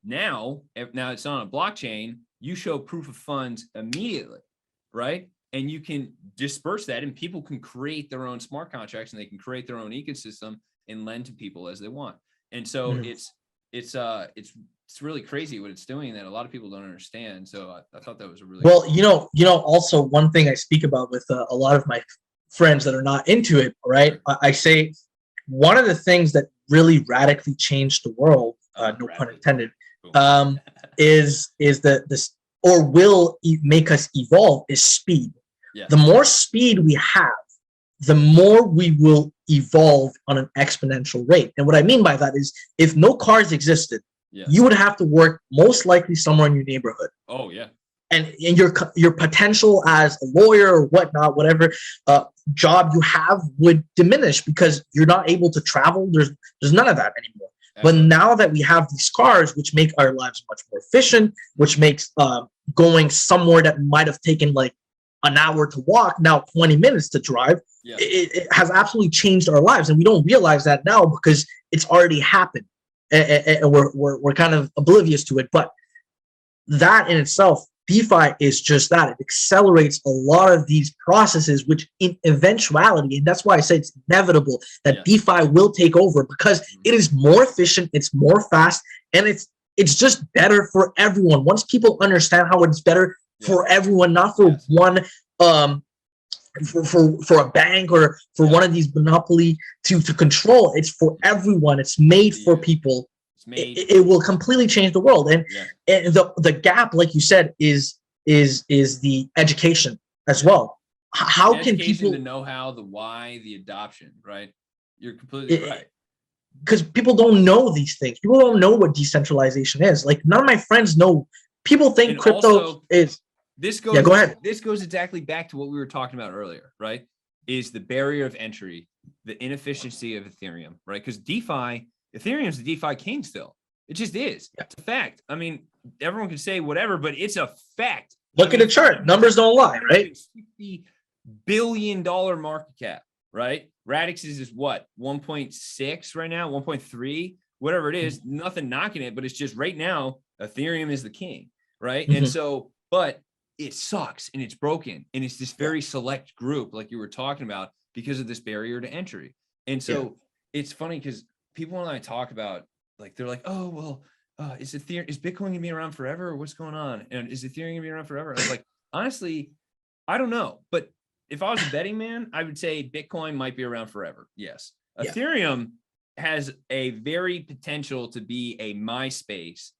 Now it's on a blockchain. You show proof of funds immediately, right? And you can disperse that, and people can create their own smart contracts, and they can create their own ecosystem and lend to people as they want. And so it's really crazy what it's doing that a lot of people don't understand. So I thought that was a really also one thing I speak about with a lot of my friends that are not into it, right? I say one of the things that really radically changed the world, no pun intended, is this, or will make us evolve, is speed. Yeah. The more speed we have, the more we will evolve on an exponential rate. And what I mean by that is, if no cars existed, you would have to work most likely somewhere in your neighborhood. Oh yeah. And your potential as a lawyer or whatnot, whatever job you have would diminish because you're not able to travel. There's none of that anymore. But now that we have these cars, which make our lives much more efficient, which makes going somewhere that might have taken like an hour to walk, now 20 minutes to drive, it has absolutely changed our lives. And we don't realize that now because it's already happened. And we're kind of oblivious to it. But that in itself DeFi is just that. It accelerates a lot of these processes, which in eventuality, and that's why I say it's inevitable that DeFi will take over, because it is more efficient, it's more fast, and it's just better for everyone. Once people understand how it's better for everyone, not for one for a bank or for one of these monopoly to control. It's for everyone. It's made for people. It will completely change the world. And the gap, like you said, is the education as well. How can people, the know-how, the why, the adoption, right? You're completely right. Because people don't know these things. People don't know what decentralization is. Like, none of my friends know. People think and crypto also, is. This goes. Go ahead. This goes exactly back to what we were talking about earlier, right? Is the barrier of entry, the inefficiency of Ethereum, right? Because Ethereum is the DeFi king still. It just is. It's a fact. I mean, everyone can say whatever, but it's a fact. Look at the chart. Numbers don't lie, right? $50 billion market cap, right? Radix is what, 1.6 right now, 1.3, whatever it is. Nothing knocking it, but it's just right now, Ethereum is the king, right? And so, but it sucks and it's broken, and it's this very select group, like you were talking about, because of this barrier to entry. And so it's funny because people, when I talk about, like, they're like, oh, well, is Bitcoin gonna be around forever, or what's going on? And is Ethereum gonna be around forever? I was like, honestly, I don't know. But if I was a betting man, I would say Bitcoin might be around forever. Yes. Ethereum has a very potential to be a MySpace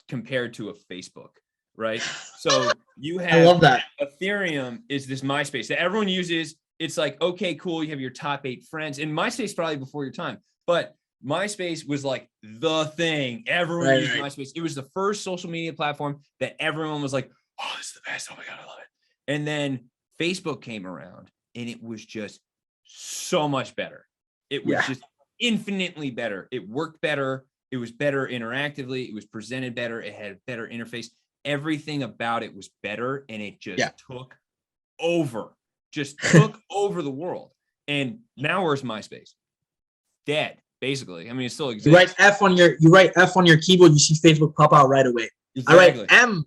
compared to a Facebook, right? So you have, I love that. Ethereum is this MySpace that everyone uses. It's like, okay, cool. You have your top 8 friends, and MySpace probably before your time, but MySpace was like the thing. Everyone used MySpace. It was the first social media platform that everyone was like, oh, this is the best. Oh my God, I love it. And then Facebook came around, and it was just so much better. It was just infinitely better. It worked better. It was better interactively. It was presented better. It had a better interface. Everything about it was better, and it just took over the world. And now where's MySpace? Dead, basically. I mean, it still exists. You write F on your keyboard, you see Facebook pop out right away. Exactly. I write M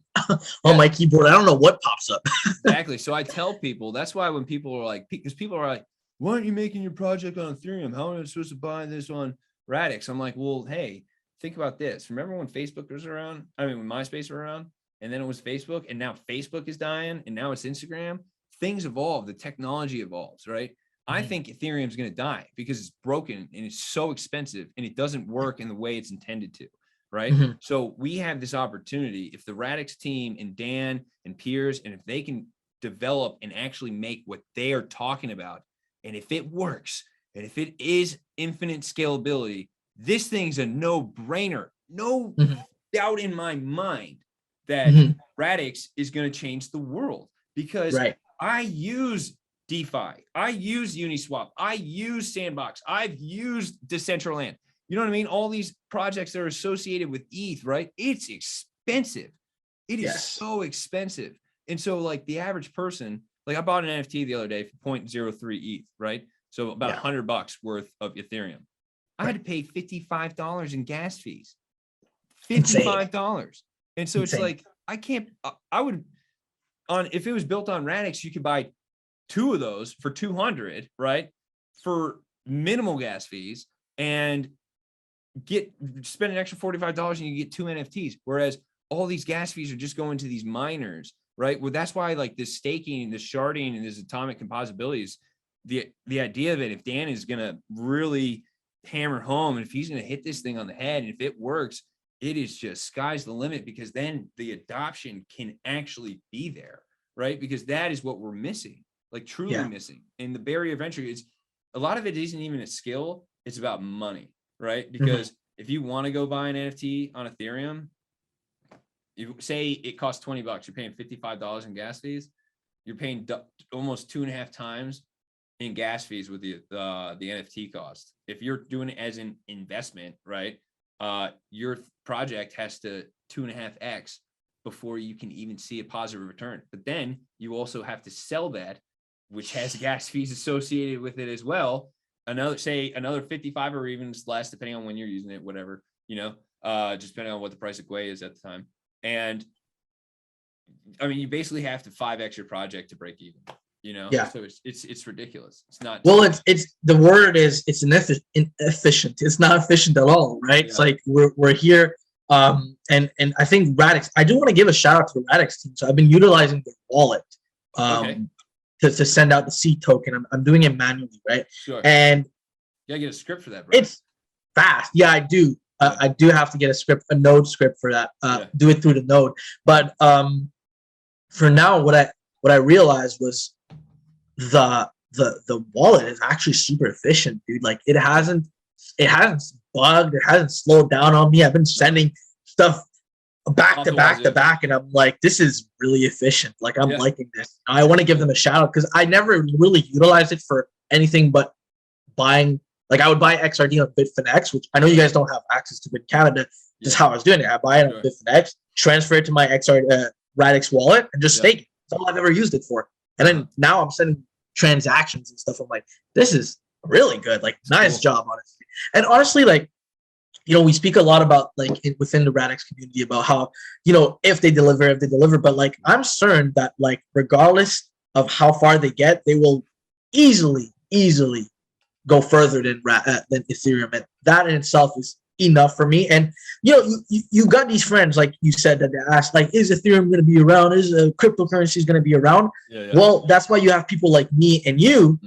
on my keyboard. I don't know what pops up. Exactly. So I tell people, that's why when people are like, because people are like, why aren't you making your project on Ethereum? How am I supposed to buy this on Radix? I'm like, well, hey, think about this. Remember when Facebook was around? I mean, when MySpace was around, and then it was Facebook, and now Facebook is dying, and now it's Instagram. Things evolve. The technology evolves, right? I think Ethereum is going to die because it's broken and it's so expensive, and it doesn't work in the way it's intended to, right? So we have this opportunity. If the Radix team and Dan and Piers, and if they can develop and actually make what they are talking about, and if it works, and if it is infinite scalability, this thing's a no-brainer. No doubt in my mind that Radix is going to change the world, because I use DeFi, I use Uniswap, I use Sandbox, I've used Decentraland. You know what I mean? All these projects that are associated with ETH, right? It's expensive. It is so expensive. And so, like, the average person, like, I bought an NFT the other day for 0.03 ETH, right? So about $100 worth of Ethereum. I had to pay $55 in gas fees. $55. And so it's like, I would, if it was built on Radix, you could buy 2 of those for 200, right? For minimal gas fees, and spend an extra $45 and you get 2 NFTs. Whereas all these gas fees are just going to these miners, right? Well, that's why, like, this staking, this sharding, and this atomic composability is the idea of it. If Dan is going to really hammer home, and if he's going to hit this thing on the head, and if it works, it is just sky's the limit, because then the adoption can actually be there, right? Because that is what we're missing, like truly missing. And the barrier of entry is, a lot of it isn't even a skill. It's about money, right? Because if you want to go buy an NFT on Ethereum, you say it costs $20, you're paying $55 in gas fees. You're paying almost 2.5 times in gas fees with the NFT cost. If you're doing it as an investment, right? Your project has to 2.5x before you can even see a positive return. But then you also have to sell that, which has gas fees associated with it as well. Another 55 or even less, depending on when you're using it, whatever, just depending on what the price of Gwei is at the time. And I mean, you basically have to 5x your project to break even, you know? Yeah. So it's ridiculous. It's not. Well, it's the word is it's inefficient. It's not efficient at all, right? Yeah. It's like we're here. And I think Radix, I do want to give a shout out to the Radix team. So I've been utilizing the wallet Okay. to send out the seed token. I'm doing it manually, right? Sure. And You gotta get a script for that, bro. it's fast. Yeah, I do. I do have to get a node script for that. Do it through the node. But for now, what I realized was the wallet is actually super efficient, dude. Like it hasn't bugged, it hasn't slowed down on me. I've been sending stuff back to back, and I'm like, this is really efficient. Like I'm liking this. I want to give them a shout out because I never really utilized it for anything but buying. Like I would buy XRD on Bitfinex, which I know you guys don't have access to Bit Canada. Just how I was doing it. I buy it on Bitfinex, transfer it to my XRD Radix wallet, and just stake it. That's all I've ever used it for. And then now I'm sending transactions and stuff. I'm like, this is really good. Like, nice job, honestly. And honestly, like, you know, we speak a lot about like within the Radix community about how, you know, if they deliver, but like I'm certain that like regardless of how far they get, they will easily go further than Ethereum, and that in itself is enough for me. And you know, you got these friends like you said that they asked like, is Ethereum going to be around? Is cryptocurrencies going to be around? Well, that's why you have people like me and you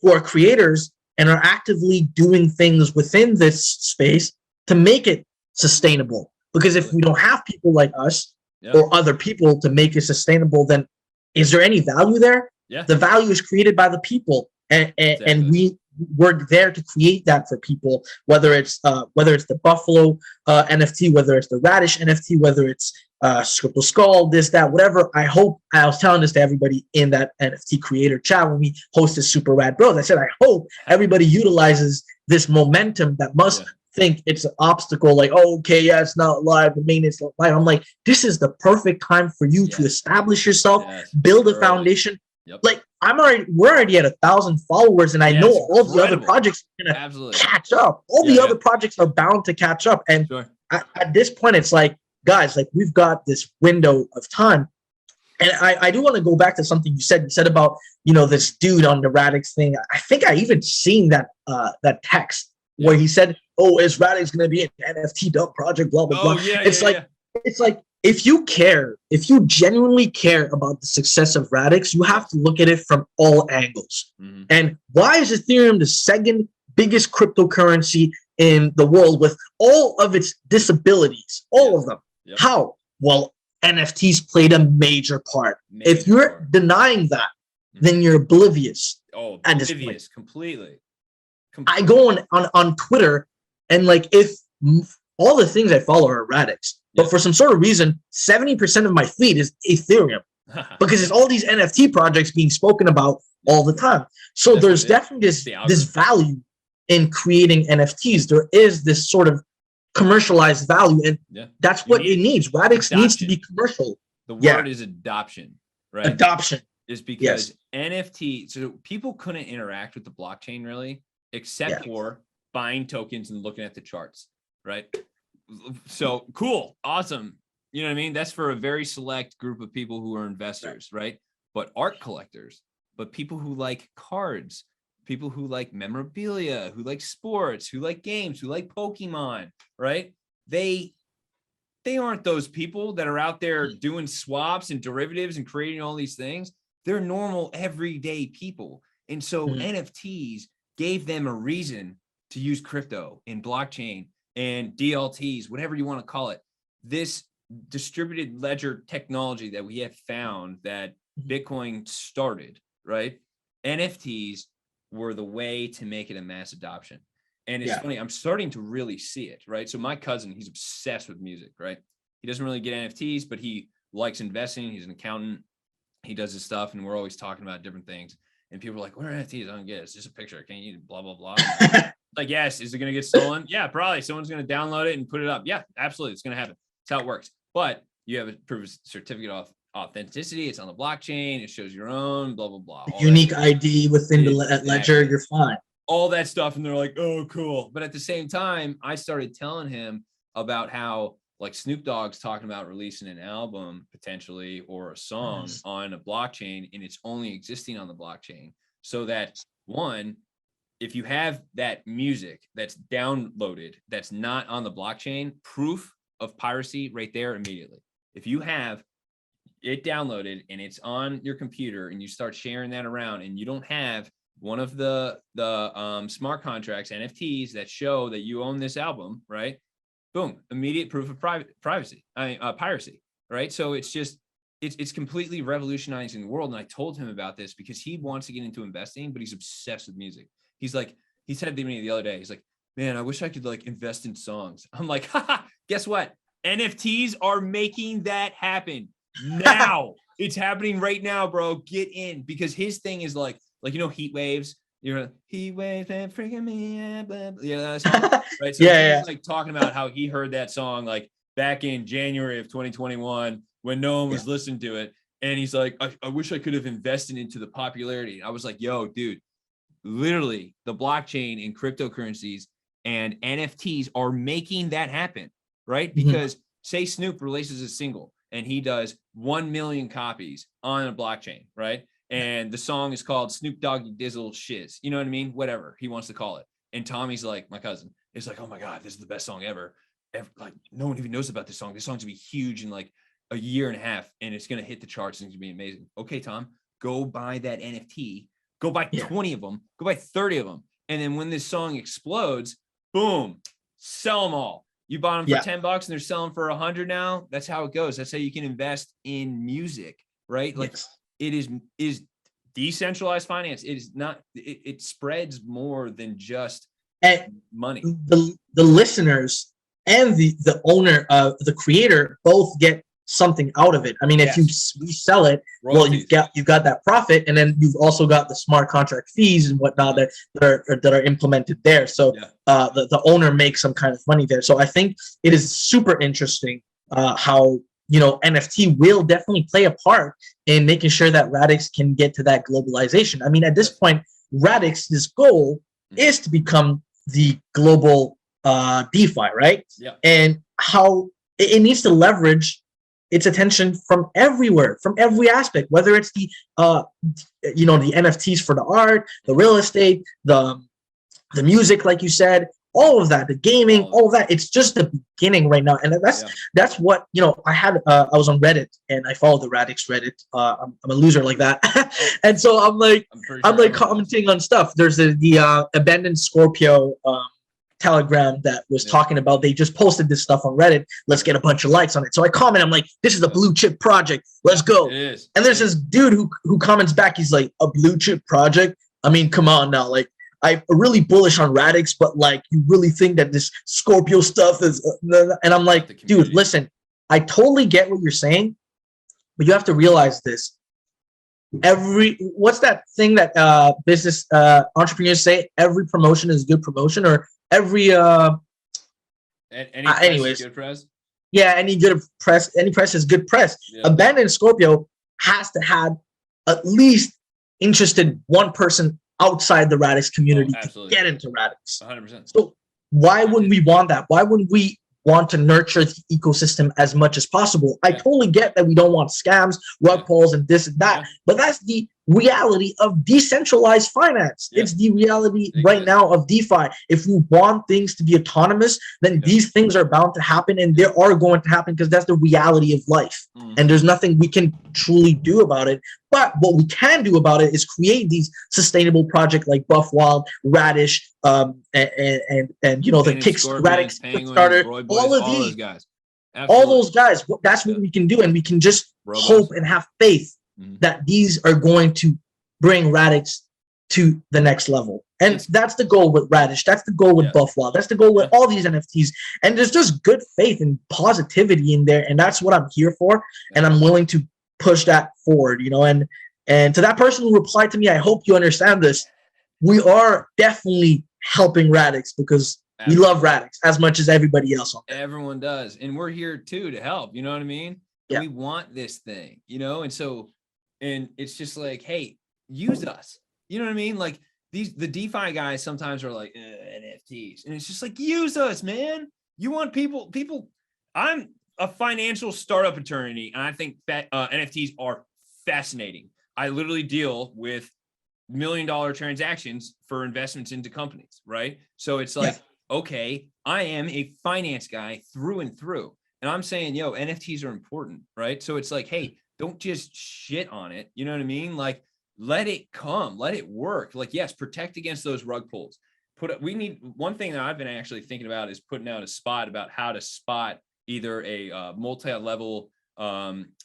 who are creators and are actively doing things within this space to make it sustainable. Because if we don't have people like us or other people to make it sustainable, then is there any value there? The value is created by the people, and we're there to create that for people, whether it's the Buffalo NFT, whether it's the Radish NFT, whether it's Scriptal Skull, this, that, whatever. I hope, I was telling this to everybody in that NFT creator chat when we hosted Super Rad Bros. I said, I hope everybody utilizes this momentum that must think it's an obstacle, like, oh, okay, yeah, it's not live, the maintenance not live. I'm like, this is the perfect time for you to establish yourself, build a foundation. Like we're already at 1,000 followers, and I know all the other projects are gonna catch up. All the other projects are bound to catch up. And at this point, it's like, guys, like we've got this window of time. And I do want to go back to something you said. You said about, you know, this dude on the Radix thing. I think I even seen that that text where he said, "Oh, is Radix going to be an NFT dump project?" Blah blah blah. It's like if you care, if you genuinely care about the success of Radix, you have to look at it from all angles. And why is Ethereum the second biggest cryptocurrency in the world with all of its disabilities, all of them? How? Well, NFTs played a major part. If you're denying that, then you're oblivious. Oh, oblivious, completely. I go on Twitter, and like if all the things I follow are Radix, but for some sort of reason, 70% of my feed is Ethereum because it's all these NFT projects being spoken about all the time. So there's definitely this value in creating NFTs. There is this sort of commercialized value, and that's what it needs. Radix needs to be commercial. The word is adoption, right? Adoption is because NFT. So people couldn't interact with the blockchain really, except for buying tokens and looking at the charts, right? So cool, awesome. You know what I mean? That's for a very select group of people who are investors, right? But art collectors, but people who like cards, people who like memorabilia, who like sports, who like games, who like Pokemon, right? They aren't those people that are out there doing swaps and derivatives and creating all these things. They're normal, everyday people. And so NFTs gave them a reason to use crypto and blockchain and DLTs, whatever you want to call it. This distributed ledger technology that we have found that Bitcoin started, right? NFTs were the way to make it a mass adoption. And it's funny, I'm starting to really see it, right? So my cousin, he's obsessed with music, right? He doesn't really get NFTs, but he likes investing. He's an accountant. He does his stuff, and we're always talking about different things. And people are like, what are NFTs? I don't get it. It's just a picture. Can't you blah, blah, blah. Like, yes. Is it going to get stolen? Yeah, probably. Someone's going to download it and put it up. Yeah, absolutely. It's going to happen. That's how it works. But you have a proof of certificate of authenticity. It's on the blockchain. It shows your own, blah, blah, blah. Unique ID within the ledger. You're fine. All that stuff. And they're like, oh, cool. But at the same time, I started telling him about how like Snoop Dogg's talking about releasing an album potentially or a song on a blockchain, and it's only existing on the blockchain, so that one, if you have that music that's downloaded that's not on the blockchain, proof of piracy right there immediately. If you have it downloaded and it's on your computer and you start sharing that around and you don't have one of the smart contracts, NFTs, that show that you own this album, right? Boom, immediate proof of piracy, right? So it's completely revolutionizing the world. And I told him about this because he wants to get into investing, but he's obsessed with music. He's like, he said to me the other day, he's like, man, I wish I could like invest in songs. I'm like, haha, guess what? NFTs are making that happen now. It's happening right now, bro. Get in, because his thing is like, you know, heat waves. You're heat waves and freaking me up. Yeah, that song, right? So he's like talking about how he heard that song like back in January of 2021 when no one was listening to it. And he's like, I wish I could have invested into the popularity. I was like, yo, dude, literally the blockchain and cryptocurrencies and NFTs are making that happen, right? Because say Snoop releases a single and he does 1 million copies on a blockchain, right? And the song is called Snoop Doggy Dizzle Shiz. You know what I mean? Whatever he wants to call it. And Tommy's like, my cousin is like, oh my God, this is the best song ever. Like no one even knows about this song. This song's gonna be huge in like a year and a half and it's gonna hit the charts and it's gonna be amazing. Okay, Tom, go buy that NFT. Go buy 20 of them. Go buy 30 of them. And then when this song explodes, boom, sell them all. You bought them for $10 and they're selling for 100 now. That's how it goes. That's how you can invest in music, right? Like it is decentralized finance. It is not, it spreads more than just money. The listeners and the owner, the creator both get something out of it. I mean, if you sell it, royalties. Well, you've got that profit, and then you've also got the smart contract fees and whatnot that are implemented there. So the owner makes some kind of money there. So I think it is super interesting how, you know, NFT will definitely play a part in making sure that Radix can get to that globalization. I mean, at this point, Radix's goal is to become the global DeFi, right? Yeah. And how it needs to leverage its attention from everywhere, from every aspect, whether it's the you know, the NFTs for the art, the real estate, the music, like you said, all of that, the gaming, all of that. It's just the beginning right now, and that's what, you know. I was on Reddit and I followed the Radix Reddit. I'm a loser like that, and so I'm like commenting on stuff. There's the abandoned Scorpio Telegram that was talking about, they just posted this stuff on Reddit. Let's get a bunch of likes on it. So I comment, I'm like, this is a blue chip project. Let's go. It is. And there's this dude who comments back. He's like, a blue chip project? I mean, come on now. Like, I'm really bullish on Radix, but like, you really think that this Scorpio stuff is, and I'm like, dude, listen, I totally get what you're saying, but you have to realize this. What's that thing that business entrepreneurs say? Every promotion is good promotion, or every anyways, good press. Yeah, any press is good press. Abandoned Scorpio has to have at least interested one person outside the Radix community to get into Radix. 100%. So why wouldn't we want that? Why wouldn't we want to nurture the ecosystem as much as possible? I totally get that we don't want scams, rug pulls, and this and that, but that's the reality of decentralized finance. It's the reality right now of DeFi. If we want things to be autonomous, then these things are bound to happen, and they are going to happen because that's the reality of life. And there's nothing we can truly do about it. But what we can do about it is create these sustainable projects like Buffwild, Radish, and you know, the Radix Kickstarter, all of these guys. All those guys. That's what we can do, and we can just hope and have faith that these are going to bring Radix to the next level. And that's the goal with Radish. That's the goal with Buffwild. That's the goal with all these NFTs. And there's just good faith and positivity in there. And that's what I'm here for. And I'm willing to push that forward, you know. And to that person who replied to me, I hope you understand this. We are definitely helping Radix because we love Radix as much as everybody else on there. Everyone does. And we're here too to help. You know what I mean? We want this thing, you know? And so, and it's just like, hey, use us. You know what I mean? Like the DeFi guys sometimes are like NFTs, and it's just like, use us, man. You want people. I'm a financial startup attorney, and I think that NFTs are fascinating. I literally deal with $1 million transactions for investments into companies, right? So it's like, okay, I am a finance guy through and through. And I'm saying, yo, NFTs are important, right? So it's like, hey, don't just shit on it. You know what I mean? Like, let it come, let it work. Like, yes, protect against those rug pulls. We need one thing that I've been actually thinking about is putting out a spot about how to spot either a multi-level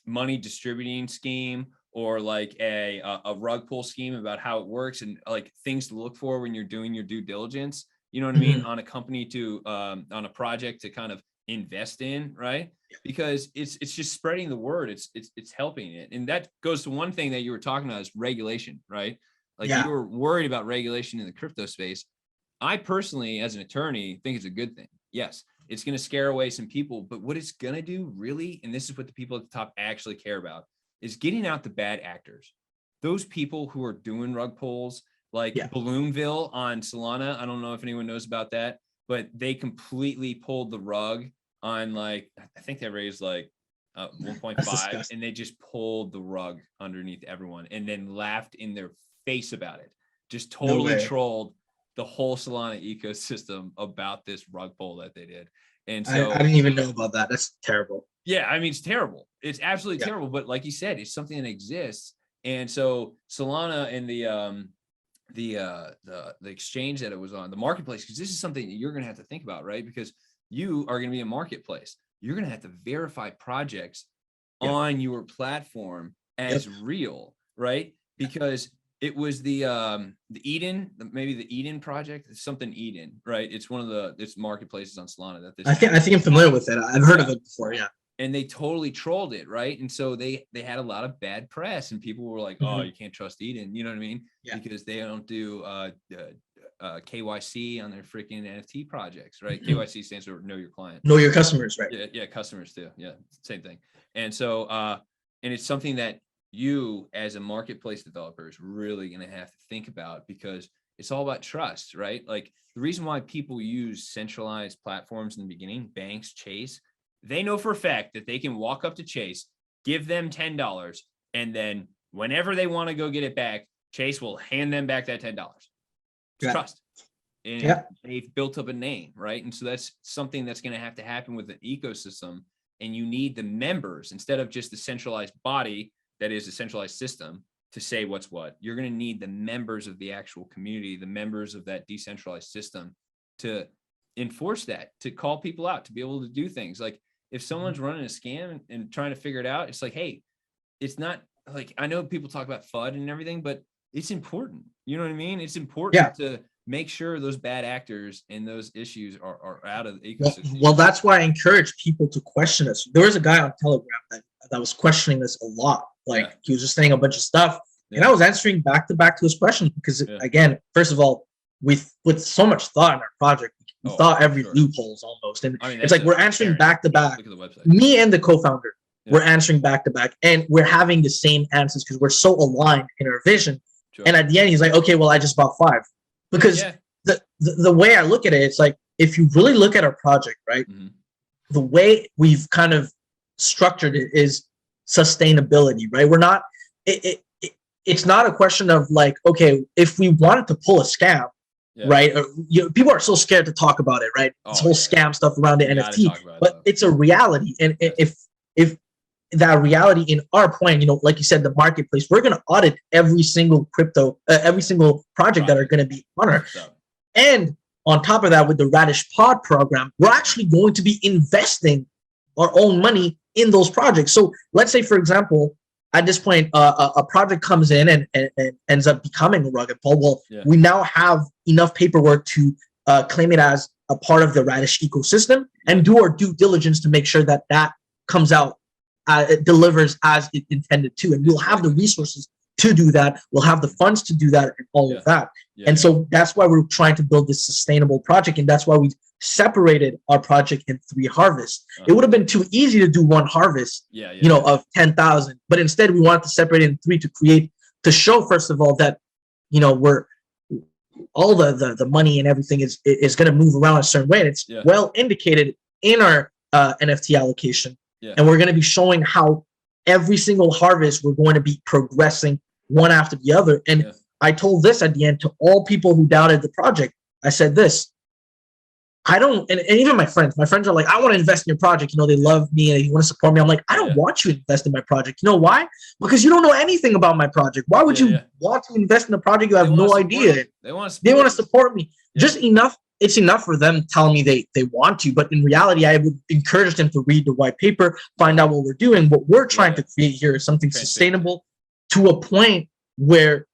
money distributing scheme or like a rug pull scheme about how it works and like things to look for when you're doing your due diligence, you know what I mean, on a company to on a project to kind of invest in, right? Because it's just spreading the word, it's helping it. And that goes to one thing that you were talking about is regulation, right? Like you were worried about regulation in the crypto space. I personally, as an attorney, think it's a good thing. Yes, it's going to scare away some people, but what it's going to do really, and this is what the people at the top actually care about, is getting out the bad actors. Those people who are doing rug pulls, like Balloonville on Solana. I don't know if anyone knows about that, but they completely pulled the rug on like, I think they raised like 1.5 and they just pulled the rug underneath everyone and then laughed in their face about it. Just totally trolled the whole Solana ecosystem about this rug pull that they did. And so I didn't even know about that. That's terrible. Yeah, I mean, it's terrible. It's absolutely terrible. But like you said, it's something that exists. And so Solana and the exchange that it was on, the marketplace, because this is something that you're going to have to think about, right? Because you are going to be a marketplace. You're going to have to verify projects on your platform as real, right? Because it was the Eden, maybe the Eden project, it's something Eden, right? It's one of it's marketplaces on Solana that this. I think I'm familiar with it. I've heard of it before. Yeah. And they totally trolled it, right? And so they had a lot of bad press, and people were like, "Oh, you can't trust Eden," you know what I mean? Because they don't do KYC on their freaking NFT projects, right? KYC stands for Know Your Client. Know Your Customers, right? Yeah, customers too. Yeah, same thing. And so, and it's something that you as a marketplace developer is really going to have to think about because it's all about trust, right? Like the reason why people use centralized platforms in the beginning, banks, Chase, they know for a fact that they can walk up to Chase, give them $10, and then whenever they want to go get it back, Chase will hand them back that $10. It's trust. And they've built up a name, right? And so that's something that's going to have to happen with an ecosystem. And you need the members instead of just the centralized body that is a centralized system to say what's what. You're going to need the members of the actual community, the members of that decentralized system to enforce that, to call people out, to be able to do things. Like if someone's running a scam and trying to figure it out, it's like, hey, it's not like, I know people talk about FUD and everything, but it's important. You know what I mean? It's important to make sure those bad actors and those issues are out of the ecosystem. Well, that's why I encourage people to question us. There was a guy on Telegram that was questioning this a lot. Like he was just saying a bunch of stuff. And I was answering back to his questions because again, first of all, we put so much thought in our project. We thought every loopholes almost. And I mean, it's like we're answering back to back. Me and the co-founder, we're answering back to back and we're having the same answers because we're so aligned in our vision. And at the end, he's like, okay, well, I just bought 5. Because the way I look at it, it's like, if you really look at our project, right, the way we've kind of structured it is sustainability, right? We're not, it's not a question of like, okay, if we wanted to pull a scam, right? Or, people are so scared to talk about it, right? This whole scam stuff around the NFT, but it's a reality. And if that reality in our point, like you said, the marketplace, we're going to audit every single every single project that are going to be on our. And on top of that, with the Radix pod program, we're actually going to be investing our own money in those projects. So let's say, for example, at this point, a project comes in and ends up becoming a rugged pull. Well, we now have enough paperwork to claim it as a part of the Radix ecosystem and do our due diligence to make sure that that comes out, it delivers as it intended to. And we'll have the resources to do that. We'll have the funds to do that and all of that. And so that's why we're trying to build this sustainable project. And that's why we separated our project in 3 harvests. It would have been too easy to do 1 harvest, of 10,000. But instead, we wanted to separate it in 3 to show, first of all, that, we're all the money and everything is going to move around a certain way. And it's well indicated in our NFT allocation. Yeah. And we're going to be showing how every single harvest we're going to be progressing one after the other. And I told this at the end to all people who doubted the project. I said this. I don't, and even my friends are like, I want to invest in your project. You know, they love me and they want to support me. I'm like, I don't want you to invest in my project. You know why? Because you don't know anything about my project. Why would you want to invest in a project you have no idea? They want to support me. Just enough. It's enough for them telling me they want to, but in reality, I would encourage them to read the white paper, find out what we're doing. What we're trying to create here is something sustainable to a point where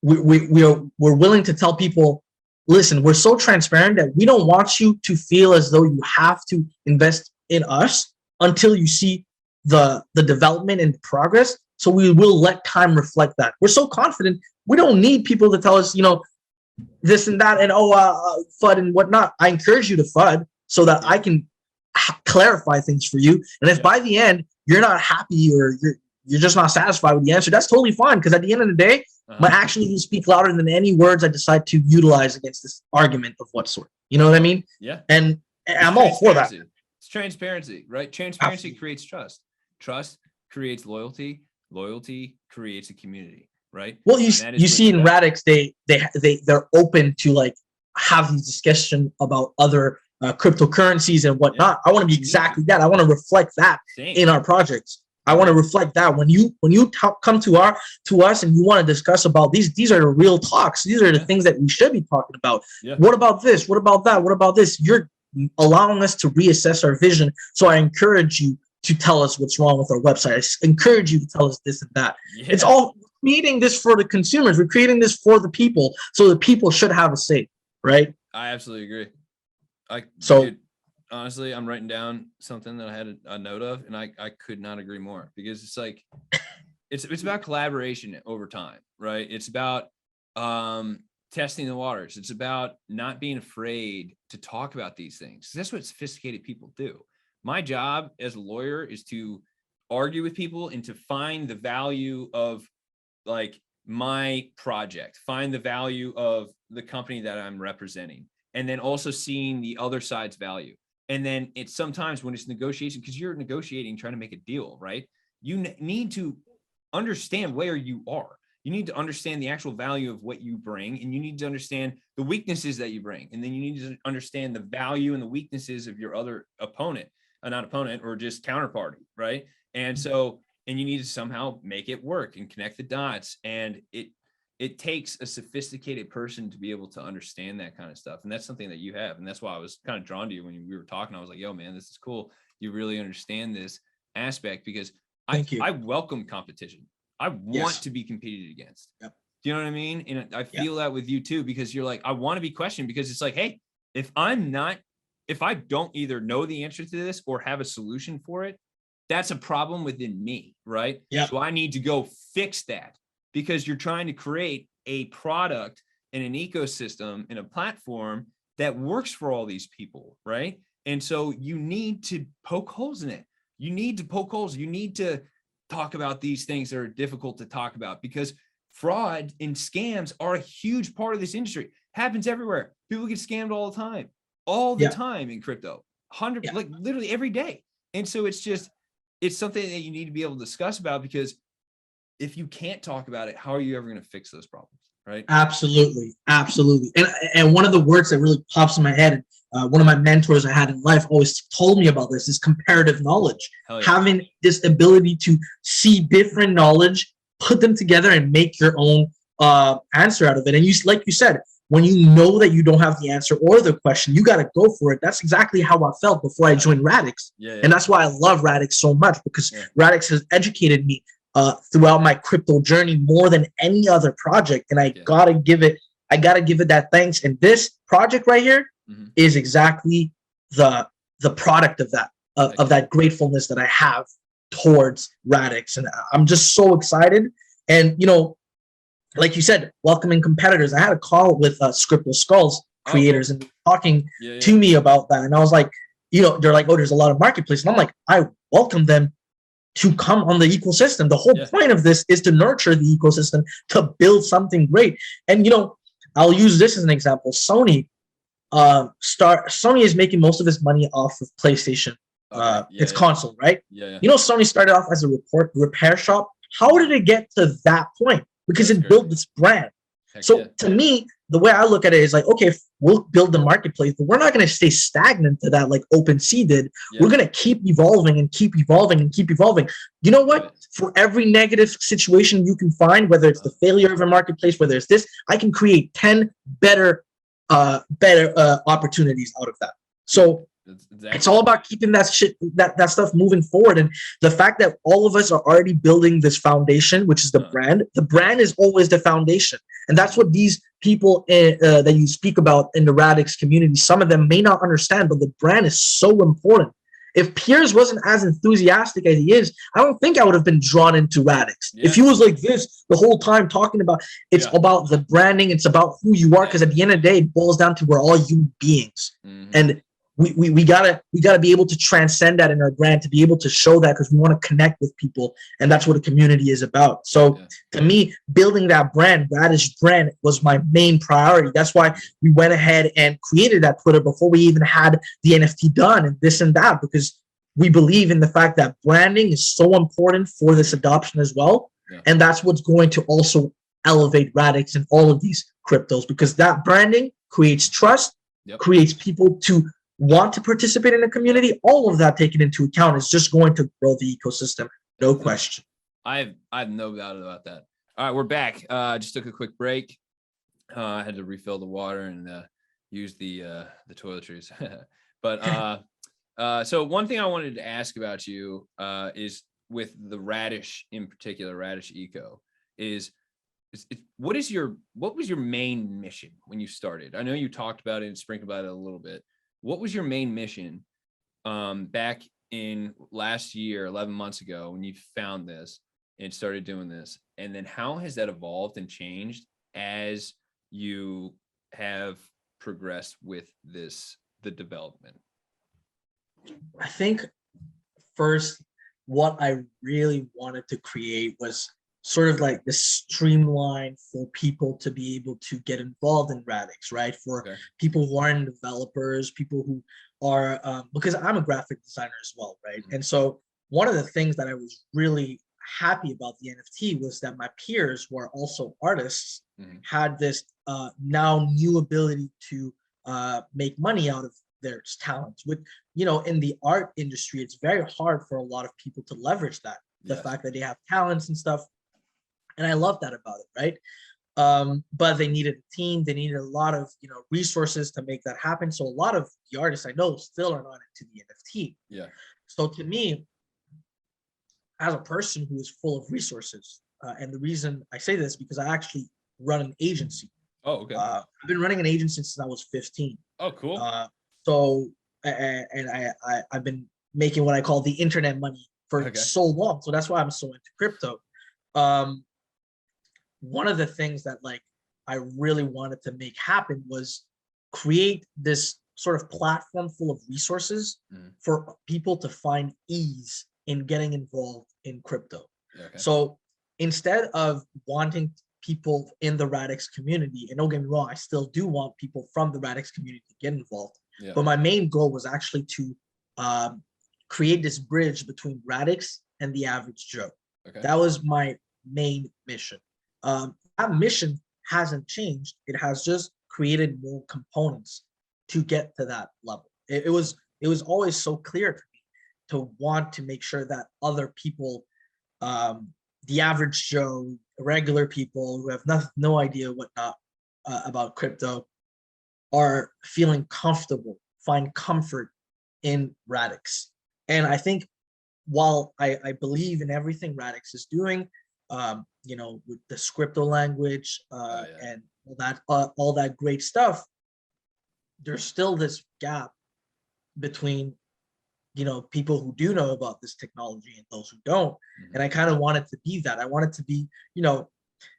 we're willing to tell people, listen, we're so transparent that we don't want you to feel as though you have to invest in us until you see the development and the progress. So we will let time reflect that. We're so confident. We don't need people to tell us, you know, this and that and FUD and whatnot. I encourage you to FUD so that I can clarify things for you. And if by the end you're not happy or you're just not satisfied with the answer, that's totally fine. Because at the end of the day, my actions will speak louder than any words I decide to utilize against this argument of what sort. You know what I mean? Yeah. And I'm all for that. It's transparency, right? Transparency creates trust. Trust creates loyalty. Loyalty creates a community, right? Well, you see in Radix, they're open to like have these discussion about other cryptocurrencies and whatnot. I want to be exactly that. I want to reflect that in our projects. I want to reflect that when you come to us and you want to discuss about these are the real talks. These are the things that we should be talking about. What about this? What about that? What about this? You're allowing us to reassess our vision. So I encourage you to tell us what's wrong with our website. I encourage you to tell us this and that. It's all creating this for the consumers. We're creating this for the people. So the people should have a say, right? I absolutely agree. Dude, honestly, I'm writing down something that I had a note of, and I could not agree more, because it's like, it's about collaboration over time, right? It's about testing the waters. It's about not being afraid to talk about these things. That's what sophisticated people do. My job as a lawyer is to argue with people and to find the value of like my project, find the value of the company that I'm representing, and then also seeing the other side's value. And then it's sometimes when it's negotiation, because you're negotiating, trying to make a deal, right? You need to understand where you are. You need to understand the actual value of what you bring, and you need to understand the weaknesses that you bring. And then you need to understand the value and the weaknesses of your other opponent, not opponent, or just counterparty, right? And so, and you need to somehow make it work and connect the dots. And it takes a sophisticated person to be able to understand that kind of stuff. And that's something that you have. And that's why I was kind of drawn to you when we were talking. I was like, yo, man, this is cool. You really understand this aspect, because I welcome competition. I want to be competed against. Yep. Do you know what I mean? And I feel that with you too, because you're like, I want to be questioned, because it's like, hey, if I don't either know the answer to this or have a solution for it, that's a problem within me, right? Yeah. So I need to go fix that, because you're trying to create a product and an ecosystem and a platform that works for all these people, right? And so you need to poke holes in it. You need to poke holes. You need to talk about these things that are difficult to talk about, because fraud and scams are a huge part of this industry. Happens everywhere. People get scammed all the time in crypto, like literally every day. And so it's something that you need to be able to discuss about, because if you can't talk about it, how are you ever going to fix those problems, right? Absolutely. And one of the words that really pops in my head, one of my mentors I had in life always told me about this, is comparative knowledge. Having this ability to see different knowledge, put them together, and make your own answer out of it. And like you said, when you know that you don't have the answer or the question, you got to go for it. That's exactly how I felt before I joined Radix. And that's why I love Radix so much, because Radix has educated me throughout my crypto journey more than any other project. And I gotta give it that thanks. And this project right here is exactly the product of that gratefulness that I have towards Radix. And I'm just so excited. And, you know, like you said, welcoming competitors. I had a call with Scriptal Skulls creators and talking to me about that. And I was like, you know, they're like, oh, there's a lot of marketplace. And I'm like, I welcome them to come on the ecosystem. The whole point of this is to nurture the ecosystem, to build something great. And, you know, I'll use this as an example. Sony Sony is making most of its money off of PlayStation, its console, right? Yeah. You know, Sony started off as a repair shop. How did it get to that point? Because That's it built this brand. Heck So yeah. to me, the way I look at it is like, okay, we'll build the marketplace, but we're not going to stay stagnant to that like OpenSea did. Yeah. We're going to keep evolving and keep evolving and keep evolving. You know what? For every negative situation you can find, whether it's the failure of a marketplace, whether it's this, I can create 10 better opportunities out of that. So it's all about keeping that stuff moving forward. And the fact that all of us are already building this foundation, which is the brand is always the foundation. And that's what these people that you speak about in the Radix community, some of them may not understand, but the brand is so important. If Piers wasn't as enthusiastic as he is, I don't think I would have been drawn into Radix. If he was like this the whole time talking about it's about the branding, it's about who you are, because at the end of the day, it boils down to we're all human beings. And we gotta be able to transcend that in our brand, to be able to show that, because we want to connect with people, and that's what a community is about. So to me, building that brand, Radish brand, was my main priority. That's why we went ahead and created that Twitter before we even had the NFT done and this and that, because we believe in the fact that branding is so important for this adoption as well. And that's what's going to also elevate Radix and all of these cryptos, because that branding creates trust, creates people to want to participate in a community. All of that taken into account is just going to grow the ecosystem, no question. I have no doubt about that. All right, we're back. Just took a quick break. I had to refill the water and use the toiletries. But so one thing I wanted to ask about you is with the Radish in particular, Radish Eco, what was your main mission when you started? I know you talked about it and sprinkled about it a little bit. What was your main mission back in last year, 11 months ago, when you found this and started doing this? And then how has that evolved and changed as you have progressed with the development? I think first, what I really wanted to create was sort of like this streamline for people to be able to get involved in Radix, right? For people who aren't developers, people who are, because I'm a graphic designer as well, right? And so one of the things that I was really happy about the NFT was that my peers, who are also artists, had this now new ability to make money out of their talents. With, you know, in the art industry, it's very hard for a lot of people to leverage that, the fact that they have talents and stuff. And I love that about it, right? But they needed a team, they needed a lot of, you know, resources to make that happen. So a lot of the artists I know still are not into the NFT. So to me, as a person who is full of resources, and the reason I say this because I actually run an agency. Oh, okay. I've been running an agency since I was 15. Oh, cool. I've been making what I call the internet money for so long. So that's why I'm so into crypto. One of the things that like I really wanted to make happen was create this sort of platform full of resources for people to find ease in getting involved in crypto. So instead of wanting people in the Radix community, and don't get me wrong, I still do want people from the Radix community to get involved. But my main goal was actually to create this bridge between Radix and the average Joe. That was my main mission. That mission hasn't changed. It has just created more components to get to that level. It was always so clear to me to want to make sure that other people, the average Joe, regular people who have no idea whatnot about crypto, are feeling comfortable, find comfort in Radix. And I think while I believe in everything Radix is doing, you know, with the scripto language and all that great stuff, there's still this gap between, you know, people who do know about this technology and those who don't. And I kind of wanted to be that. I wanted to be, you know,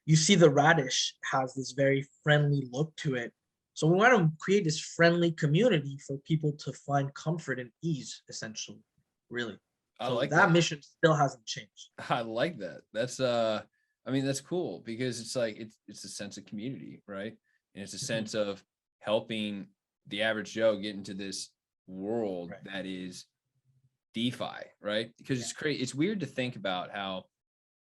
you see the Radish has this very friendly look to it. So we want to create this friendly community for people to find comfort and ease, essentially, really. I so like that mission still hasn't changed. I like that. That's I mean, that's cool because it's like it's a sense of community, right? And it's a sense of helping the average Joe get into this world that is DeFi, right? Because it's crazy. It's weird to think about how,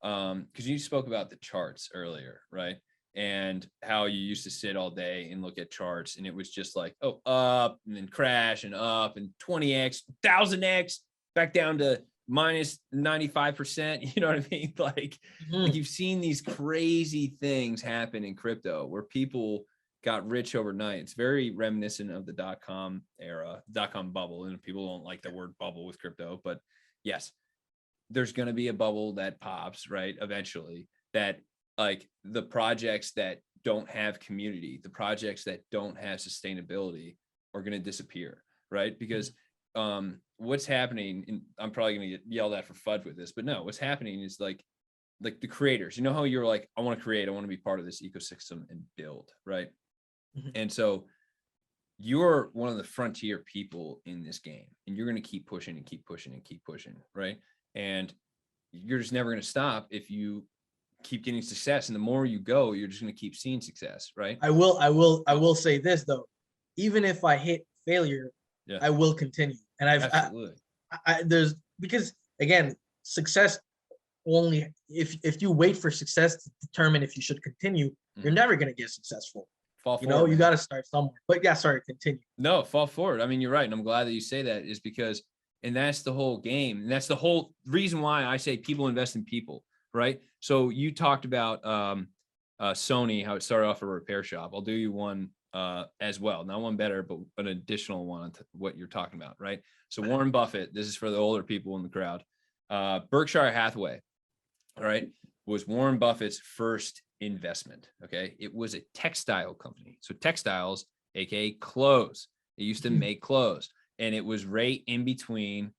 because you spoke about the charts earlier, right? And how you used to sit all day and look at charts, and it was just like, oh, up and then crash and up and 20x, 1000x, back down to minus 95%. You know what I mean? Like you've seen these crazy things happen in crypto where people got rich overnight. It's very reminiscent of the .com era, .com bubble. And people don't like the word bubble with crypto, but yes, there's going to be a bubble that pops, right? Eventually, that like the projects that don't have community, the projects that don't have sustainability are going to disappear, right? Because what's happening, and I'm probably going to get yelled at for FUD with this, but no, what's happening is like the creators, you know how you're like, I want to create, I want to be part of this ecosystem and build, right? And so you're one of the frontier people in this game, and you're going to keep pushing and keep pushing and keep pushing, right? And you're just never going to stop if you keep getting success. And the more you go, you're just going to keep seeing success, right? I will say this though, even if I hit failure, I will continue. And there's, because again, success only, if you wait for success to determine if you should continue, you're never going to get successful. You know, you got to start somewhere. But yeah, sorry, continue. No, fall forward. I mean, you're right. And I'm glad that you say that, is because, and that's the whole game. And that's the whole reason why I say people invest in people, right? So you talked about Sony, how it started off a repair shop. I'll do you one as well. Not one better, but an additional one to what you're talking about, right? So Warren Buffett, this is for the older people in the crowd. Berkshire Hathaway, all right, was Warren Buffett's first investment. Okay. It was a textile company. So textiles, aka clothes. It used to make clothes, and it was right in between.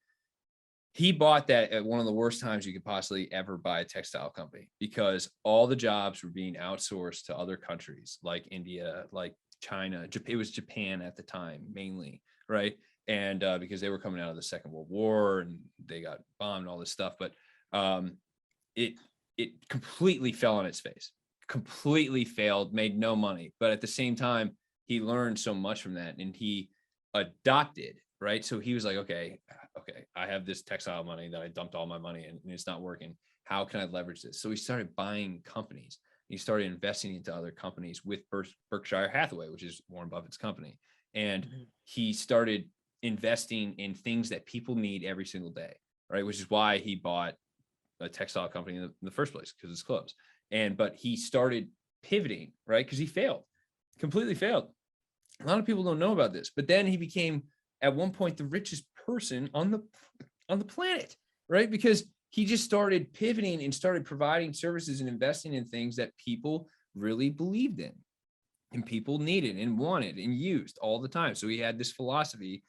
He bought that at one of the worst times you could possibly ever buy a textile company, because all the jobs were being outsourced to other countries like India, like China. It was Japan at the time mainly, right? And because they were coming out of the Second World War and they got bombed and all this stuff, but it completely fell on its face, completely failed, made no money. But at the same time, he learned so much from that, and he adopted, right? So he was like, okay, I have this textile money that I dumped all my money in, and it's not working. How can I leverage this? So he started buying companies. He started investing into other companies with Berkshire Hathaway, which is Warren Buffett's company. And he started investing in things that people need every single day, right? Which is why he bought a textile company in the first place, because it's clothes. But he started pivoting, right? Because he failed, completely failed. A lot of people don't know about this, but then he became at one point the richest person on the planet, right? Because he just started pivoting and started providing services and investing in things that people really believed in and people needed and wanted and used all the time. So he had this philosophy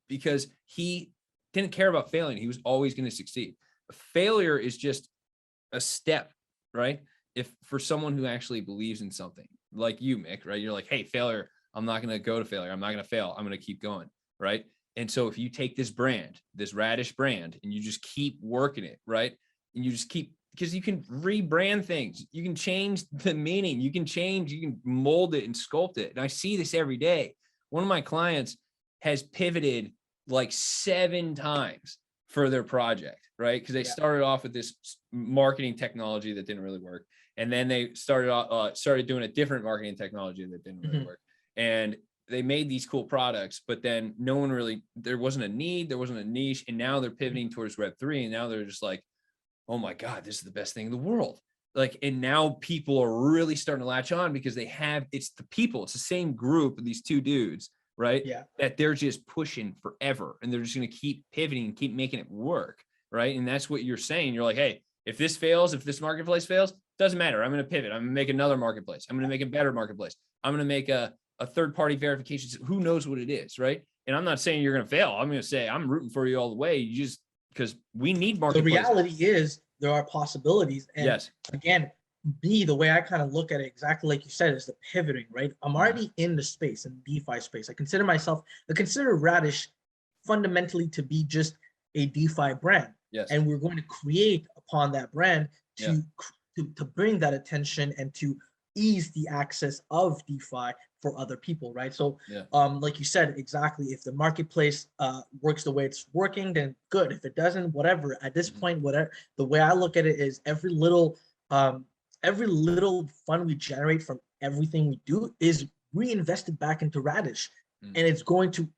because he didn't care about failing. He was always going to succeed. Failure is just a step, right? If for someone who actually believes in something like you, Mick, right? You're like, hey, failure, I'm not going to go to failure. I'm not going to fail. I'm going to keep going, right? And so if you take this brand, this Radix brand, and you just keep working it, right? And you just keep, because you can rebrand things. You can change the meaning. You can mold it and sculpt it. And I see this every day. One of my clients has pivoted like 7 times for their project, right? Because they started off with this marketing technology that didn't really work. And then they started doing a different marketing technology that didn't really work. And they made these cool products, but then there wasn't a need, there wasn't a niche. And now they're pivoting towards Web3. And now they're just like, oh my God, this is the best thing in the world. Like, and now people are really starting to latch on because it's the people, it's the same group of these 2 dudes, right? Yeah. That they're just pushing forever, and they're just going to keep pivoting and keep making it work. Right. And that's what you're saying. You're like, hey, if this fails, if this marketplace fails, doesn't matter. I'm going to pivot. I'm going to make another marketplace. I'm going to make a better marketplace. I'm going to make a third-party verification. Who knows what it is, right? And I'm not saying you're going to fail. I'm going to say I'm rooting for you all the way. You just, because we need marketplaces. The reality is there are possibilities. And again, the way I kind of look at it, exactly like you said, is the pivoting, right? I'm already in the space, in the DeFi space. I consider Radix fundamentally to be just a DeFi brand. Yes. And we're going to create upon that brand to bring that attention and to ease the access of DeFi for other people, right? So, Yeah. like you said, exactly. If the marketplace works the way it's working, then good. If it doesn't, whatever. At this point, whatever. The way I look at it is every little fund we generate from everything we do is reinvested back into Radix, and it's going to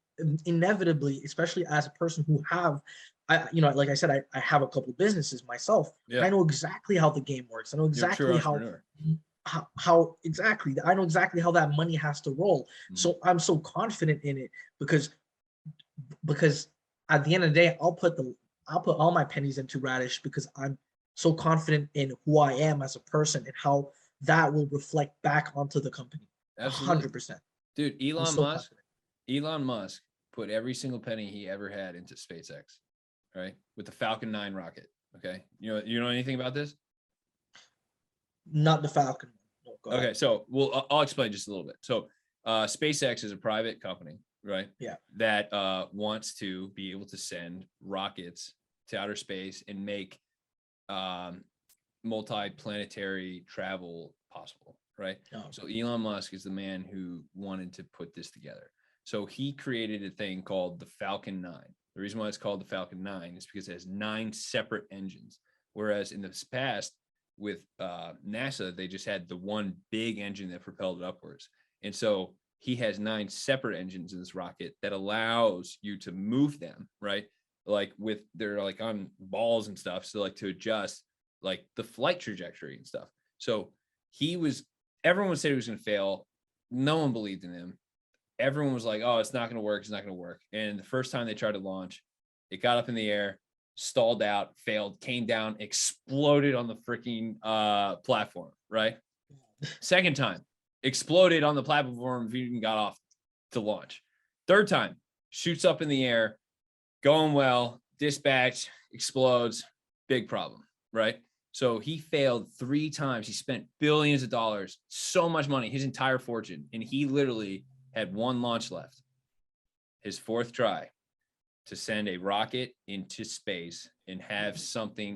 inevitably, especially as a person who like I said, I have a couple businesses myself. Yeah. I know exactly how the game works. I know exactly how exactly. I know exactly how that money has to roll. So I'm so confident in it because at the end of the day, I'll put all my pennies into Radix because I'm so confident in who I am as a person and how that will reflect back onto the company. 100%. Dude, Elon Musk put every single penny he ever had into SpaceX, right? With the Falcon 9 rocket. Okay. You know anything about this? Not the Falcon. No, okay, ahead. So I'll explain just a little bit. So SpaceX is a private company, right? Yeah. That wants to be able to send rockets to outer space and make multi-planetary travel possible, right? Oh. So Elon Musk is the man who wanted to put this together. So he created a thing called the Falcon 9. The reason why it's called the Falcon 9 is because it has 9 separate engines. Whereas in the past with NASA, they just had the one big engine that propelled it upwards. And so he has 9 separate engines in this rocket that allows you to move them, right? Like they're like on balls and stuff. So like to adjust like the flight trajectory and stuff. So everyone would say he was going to fail. No one believed in him. Everyone was like, oh, it's not going to work. It's not going to work. And the first time they tried to launch, it got up in the air, stalled out, failed, came down, exploded on the freaking platform, right? Second time, exploded on the platform, even got off to launch. Third time, shoots up in the air, going well, dispatch, explodes, big problem, right? So he failed 3 times. He spent billions of dollars, so much money, his entire fortune, and he literally had 1 launch left. His 4th try to send a rocket into space and have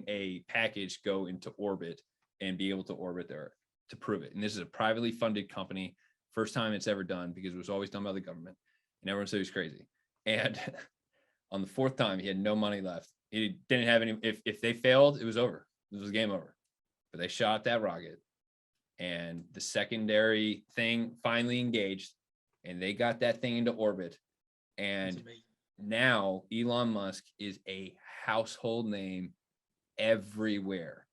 a package go into orbit and be able to orbit the Earth to prove it. And this is a privately funded company. First time it's ever done because it was always done by the government. And everyone said he was crazy. And on the 4th time, he had no money left. He didn't have any. If they failed, it was over. It was game over. But they shot that rocket, and the secondary thing finally engaged, and they got that thing into orbit. And now Elon Musk is a household name everywhere.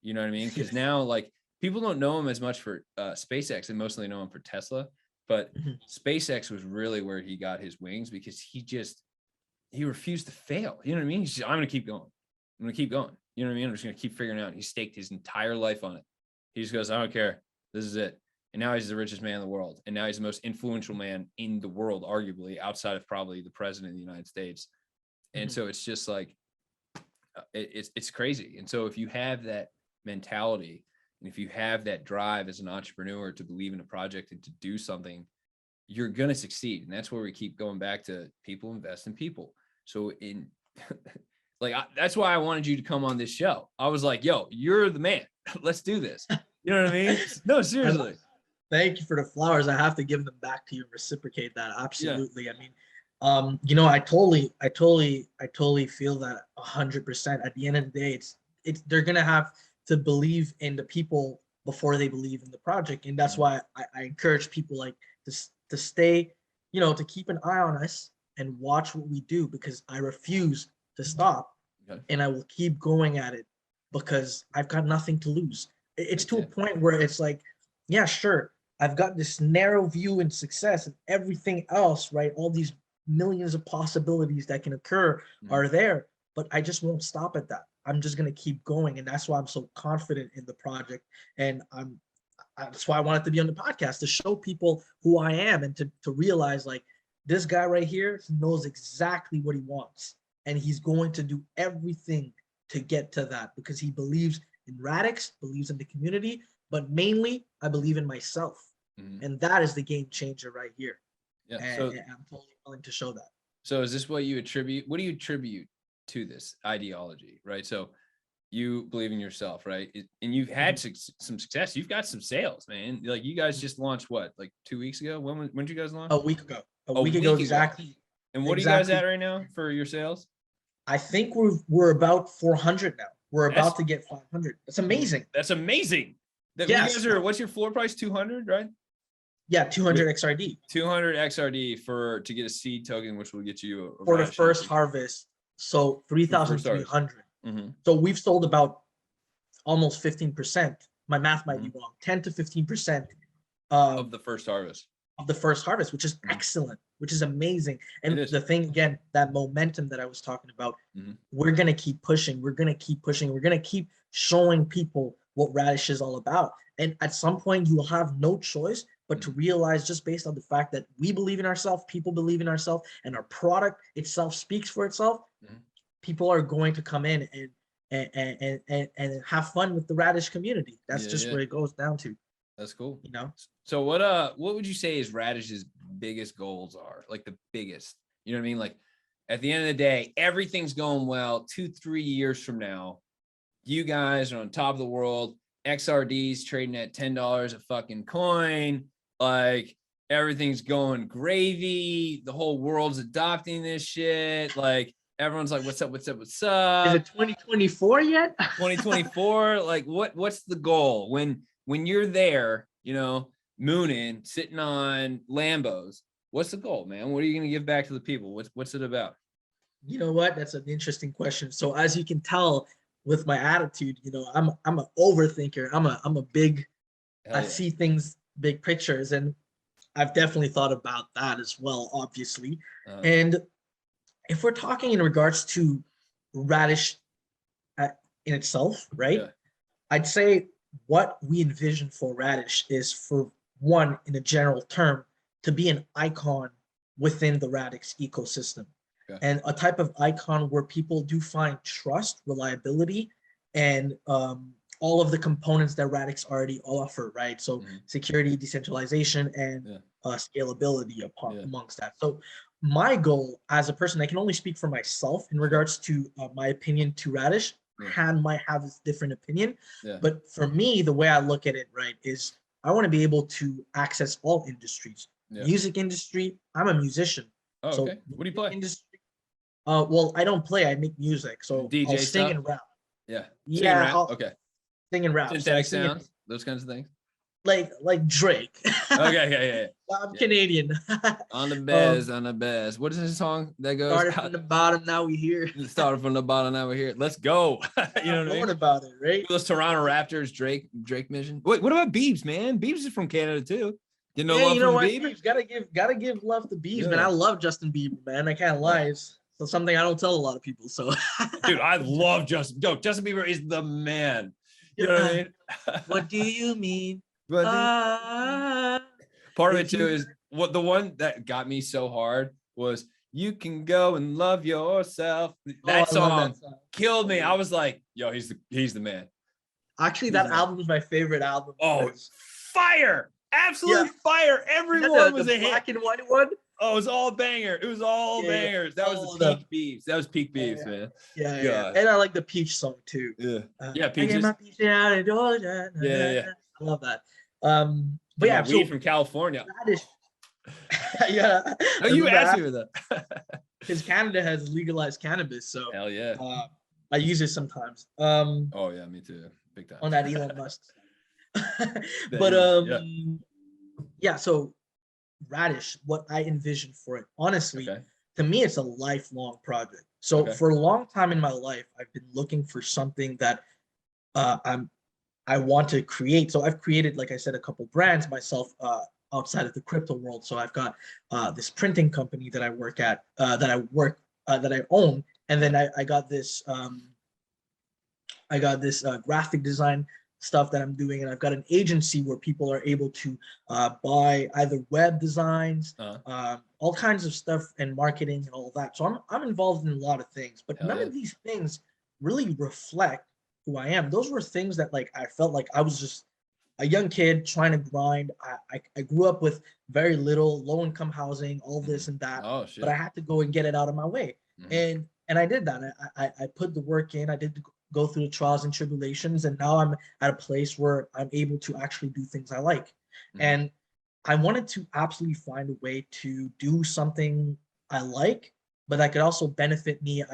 You know what I mean? Because now, like, people don't know him as much for SpaceX, and mostly know him for Tesla. But SpaceX was really where he got his wings because he refused to fail. You know what I mean? He's just, I'm going to keep going. I'm going to keep going. You know what I mean? I'm just going to keep figuring it out. He staked his entire life on it. He just goes, I don't care. This is it. And now he's the richest man in the world. And now he's the most influential man in the world, arguably, outside of probably the president of the United States. And so it's just like, it's crazy. And so if you have that mentality, and if you have that drive as an entrepreneur to believe in a project and to do something, you're going to succeed. And that's where we keep going back to people invest in people. So that's why I wanted you to come on this show. I was like, yo, you're the man. Let's do this. You know what I mean? No, seriously. Thank you for the flowers. I have to give them back to you and reciprocate that. Absolutely. Yeah. I mean, I totally feel that 100%. At the end of the day, they're going to have to believe in the people before they believe in the project. And that's why I encourage people like to stay, to keep an eye on us and watch what we do, because I refuse to stop. Okay. And I will keep going at it because I've got nothing to lose. It's to a point where it's like, yeah, sure, I've got this narrow view and success, and everything else, right? All these millions of possibilities that can occur are there, but I just won't stop at that. I'm just going to keep going. And that's why I'm so confident in the project. And that's why I wanted to be on the podcast, to show people who I am and to realize, like, this guy right here knows exactly what he wants. And he's going to do everything to get to that because he believes in Radix, believes in the community, but mainly I believe in myself. And that is the game changer right here. Yeah. And I'm totally willing to show that. So is this what do you attribute to this ideology, right? So you believe in yourself, right? And you've had some success. You've got some sales, man. Like you guys just launched what, like 2 weeks ago? When did you guys launch? A week ago. A week ago. Exactly. And what are you guys at right now for your sales? I think we're about 400 now. We're about to get 500. That's amazing. That's amazing. That yes. You guys are, what's your floor price? 200, right? Yeah, 200 XRD. 200 XRD to get a seed token, which will get you for the first harvest. So 3,300. So we've sold about almost 15%. My math might be wrong. 10 to 15% of the first harvest. Of the first harvest, which is excellent, which is amazing. And the thing again, that momentum that I was talking about, we're gonna keep pushing. We're gonna keep pushing. We're gonna keep showing people what Radix is all about. And at some point, you will have no choice but to realize, just based on the fact that we believe in ourselves, people believe in ourselves, and our product itself speaks for itself. People are going to come in and have fun with the Radix community. That's just where it goes down to. That's cool. You know. So what would you say is Radix's biggest goals are? Like the biggest, you know what I mean? Like at the end of the day, everything's going well. 2-3 years from now, you guys are on top of the world. XRD's trading at $10 a fucking coin. Like everything's going gravy. The whole world's adopting this shit. Like everyone's like, what's up? What's up? What's up? Is it 2024 yet? 2024. Like what's the goal when you're there, you know, mooning, sitting on Lambos? What's the goal, man? What are you going to give back to the people? What's it about? You know what? That's an interesting question. So as you can tell with my attitude, you know, I'm an overthinker. I'm a big, I see things, big pictures, and I've definitely thought about that as well, obviously. And if we're talking in regards to Radix in itself, right? I'd say what we envision for Radix is, for one, in a general term, to be an icon within the Radix ecosystem. And a type of icon where people do find trust, reliability, and all of the components that Radix already offer, right? So security, decentralization, and scalability amongst that. So my goal as a person, I can only speak for myself in regards to my opinion to Radix. Han might have a different opinion, but for me, the way I look at it, right, is I want to be able to access all industries. Music industry, I'm a musician. Oh, okay. What do you play? Industry, well, I don't play, I make music. So DJ I'll sing and rap. Yeah. Okay. Sing and rap. Synthetic sounds, those kinds of things. Like Drake. Okay. I'm Canadian. On the best. What is this song that goes? Started from the bottom, now we here. Started from the bottom, now we're here. Let's go. You know what I mean? About it, right? Those Toronto Raptors, Drake mission. Wait, what about Biebs, man? Biebs is from Canada too. You know, you know what? Biebs, gotta give love to Biebs, man. I love Justin Bieber, man. I can't lie. So something I don't tell a lot of people. So, dude, I love Justin. Yo, Justin Bieber is the man. You know what I mean? What do you mean? Part of it too is what the one that got me so hard was "You Can Go and Love Yourself." That song killed me. I was like, "Yo, he's the man." Actually, that album was my favorite album. Oh, fire! Absolute fire! Everyone was a hit. Black and white one. Oh, it was all banger. It was all bangers. That was the peak Biebs. That was peak Biebs, man. Yeah. And I like the Peach song too. Peaches. I love that. But yeah, weed from California. Yeah. No, you asked me for that. Because Canada has legalized cannabis, so hell yeah. I use it sometimes. Oh yeah, me too. Big time. On that Elon Musk. But yeah, so Radix, what I envision for it, honestly, to me, it's a lifelong project. So for a long time in my life, I've been looking for something that I want to create. So I've created, like I said, a couple brands myself outside of the crypto world. So I've got this printing company that I work at, that I own, and then I got this graphic design stuff that I'm doing, and I've got an agency where people are able to buy either web designs, all kinds of stuff, and marketing and all that. So I'm involved in a lot of things, but none of these things really reflect who I am. Those were things that, like, I felt like I was just a young kid trying to grind. I grew up with very little, low-income housing, all this and that, but I had to go and get it out of my way. And I did that. I put the work in. I did go through the trials and tribulations, and now I'm at a place where I'm able to actually do things I like. And I wanted to absolutely find a way to do something I like, but that could also benefit me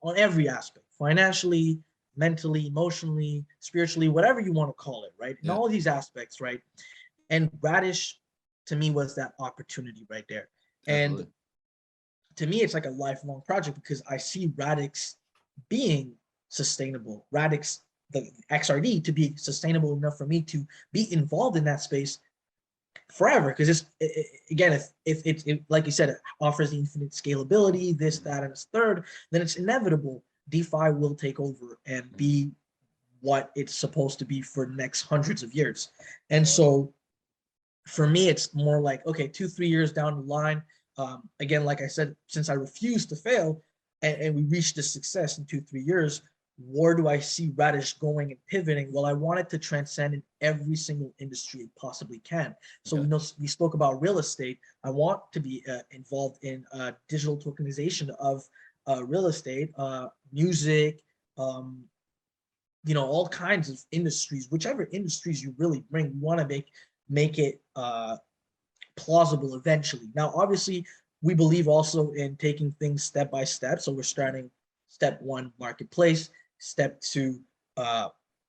on every aspect, financially, mentally, emotionally, spiritually, whatever you want to call it, right? In all of these aspects, right? And Radish to me was that opportunity right there. Absolutely. And to me, it's like a lifelong project because I see Radix being sustainable. Radix, the XRD, to be sustainable enough for me to be involved in that space forever. Because again, if it's like you said, it offers the infinite scalability, this, that, and this third, then it's inevitable DeFi will take over and be what it's supposed to be for the next hundreds of years. And so for me, it's more like, okay, 2-3 years down the line, again, like I said, since I refused to fail and we reached this success in 2-3 years, where do I see Radish going and pivoting? Well, I want it to transcend in every single industry it possibly can. So we spoke about real estate. I want to be involved in digital tokenization of real estate, music, all kinds of industries, whichever industries you really bring, you want to make it plausible eventually. Now, obviously, we believe also in taking things step by step. So we're starting step 1, marketplace, step 2,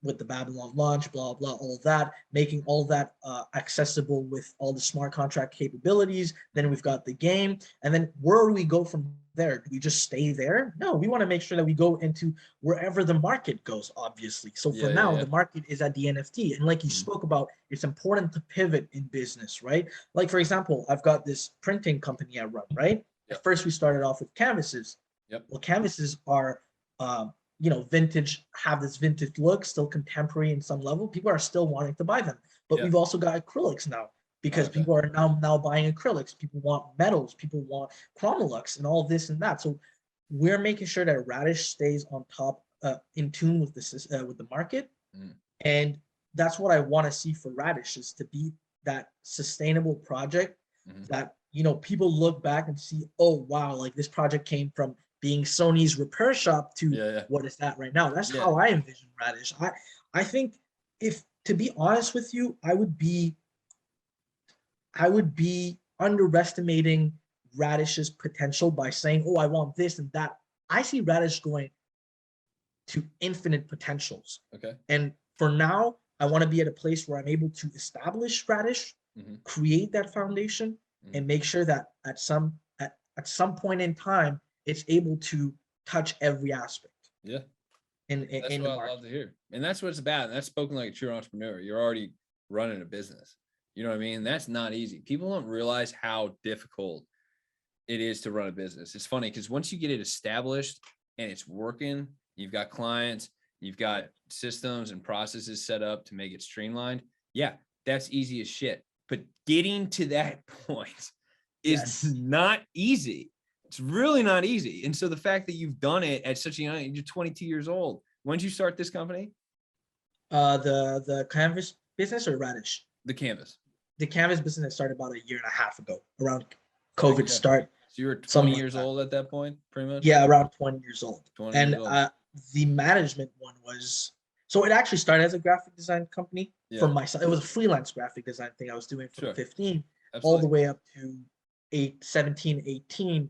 with the Babylon launch, blah, blah, all of that, making all that accessible with all the smart contract capabilities. Then we've got the game. And then where do we go from there? Do we just stay there? No, we want to make sure that we go into wherever the market goes, obviously. So for now, the market is at the NFT. And like you spoke about, it's important to pivot in business, right? Like, for example, I've got this printing company I run, right? At first, we started off with canvases. Well, canvases are vintage, have this vintage look, still contemporary in some level. People are still wanting to buy them. But we've also got acrylics now because people are now buying acrylics. People want metals. People want Chromolux and all this and that. So we're making sure that Radish stays on top, in tune with the market. And that's what I want to see for Radish, is to be that sustainable project that, people look back and see, oh, wow, like this project came from being Sony's repair shop to what is that right now. That's how I envision Radish. I think, if to be honest with you, I would be underestimating Radish's potential by saying, oh, I want this and that. I see Radish going to infinite potentials. And for now, I want to be at a place where I'm able to establish Radish, create that foundation, and make sure that at some point in time, it's able to touch every aspect. In That's the what I market. love to hear. And that's what it's about. And that's spoken like a true entrepreneur. You're already running a business. You know what I mean? That's not easy. People don't realize how difficult it is to run a business. It's funny because once you get it established and it's working, you've got clients, you've got systems and processes set up to make it streamlined. Yeah, that's easy as shit. But getting to that point is not easy. It's really not easy. And so the fact that you've done it at such a young age, you're 22 years old. When did you start this company? The canvas business or Radish? The canvas. The canvas business started about 1.5 years ago, around COVID start. So you were 20 years old at that point, pretty much? Yeah, around 20 years old. 20 years old. The management one was, so it actually started as a graphic design company for myself. It was a freelance graphic design thing I was doing from 15 all the way up to 17, 18.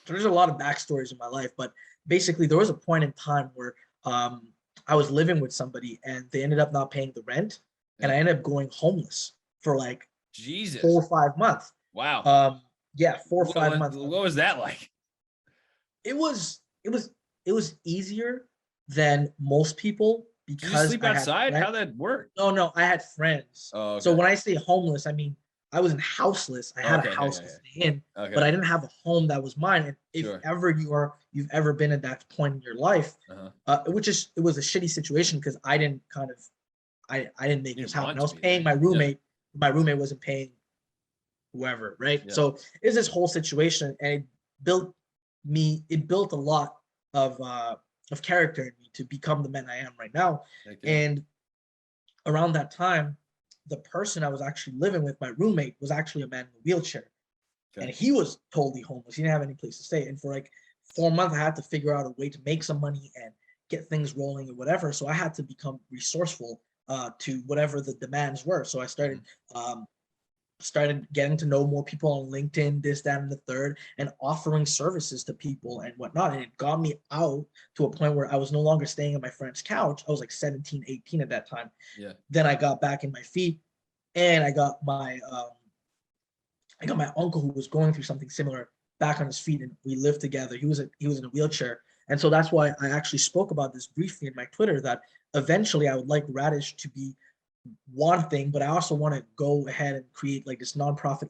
So there's a lot of backstories in my life, but basically there was a point in time where I was living with somebody and they ended up not paying the rent, and I ended up going homeless for like 4 or 5 months. Wow. 4 or 5 months. What was that like? It was easier than most people because Did you sleep outside? How'd that work? No, I had friends. Oh, okay. So when I say homeless, I mean I wasn't houseless. I had a house to stay in, but I didn't have a home that was mine. And if ever you've ever been at that point in your life, it was a shitty situation because I didn't make this happen. I was paying my roommate. My roommate wasn't paying whoever, right? So it's this whole situation, and it built a lot of character in me to become the man I am right now. And around that time, the person I was actually living with, my roommate, was actually a man in a wheelchair. And he was totally homeless. He didn't have any place to stay. And for like 4 months, I had to figure out a way to make some money and get things rolling or whatever. So I had to become resourceful to whatever the demands were. So I started getting to know more people on LinkedIn, this, that, and the third, and offering services to people and whatnot. And it got me out to a point where I was no longer staying on my friend's couch. I was like 17, 18 at that time. Yeah. Then I got back in my feet, and I got my uncle, who was going through something similar, back on his feet, and we lived together. He was in a wheelchair. And so that's why I actually spoke about this briefly in my Twitter, that eventually I would like Radix to be one thing, but I also want to go ahead and create like this nonprofit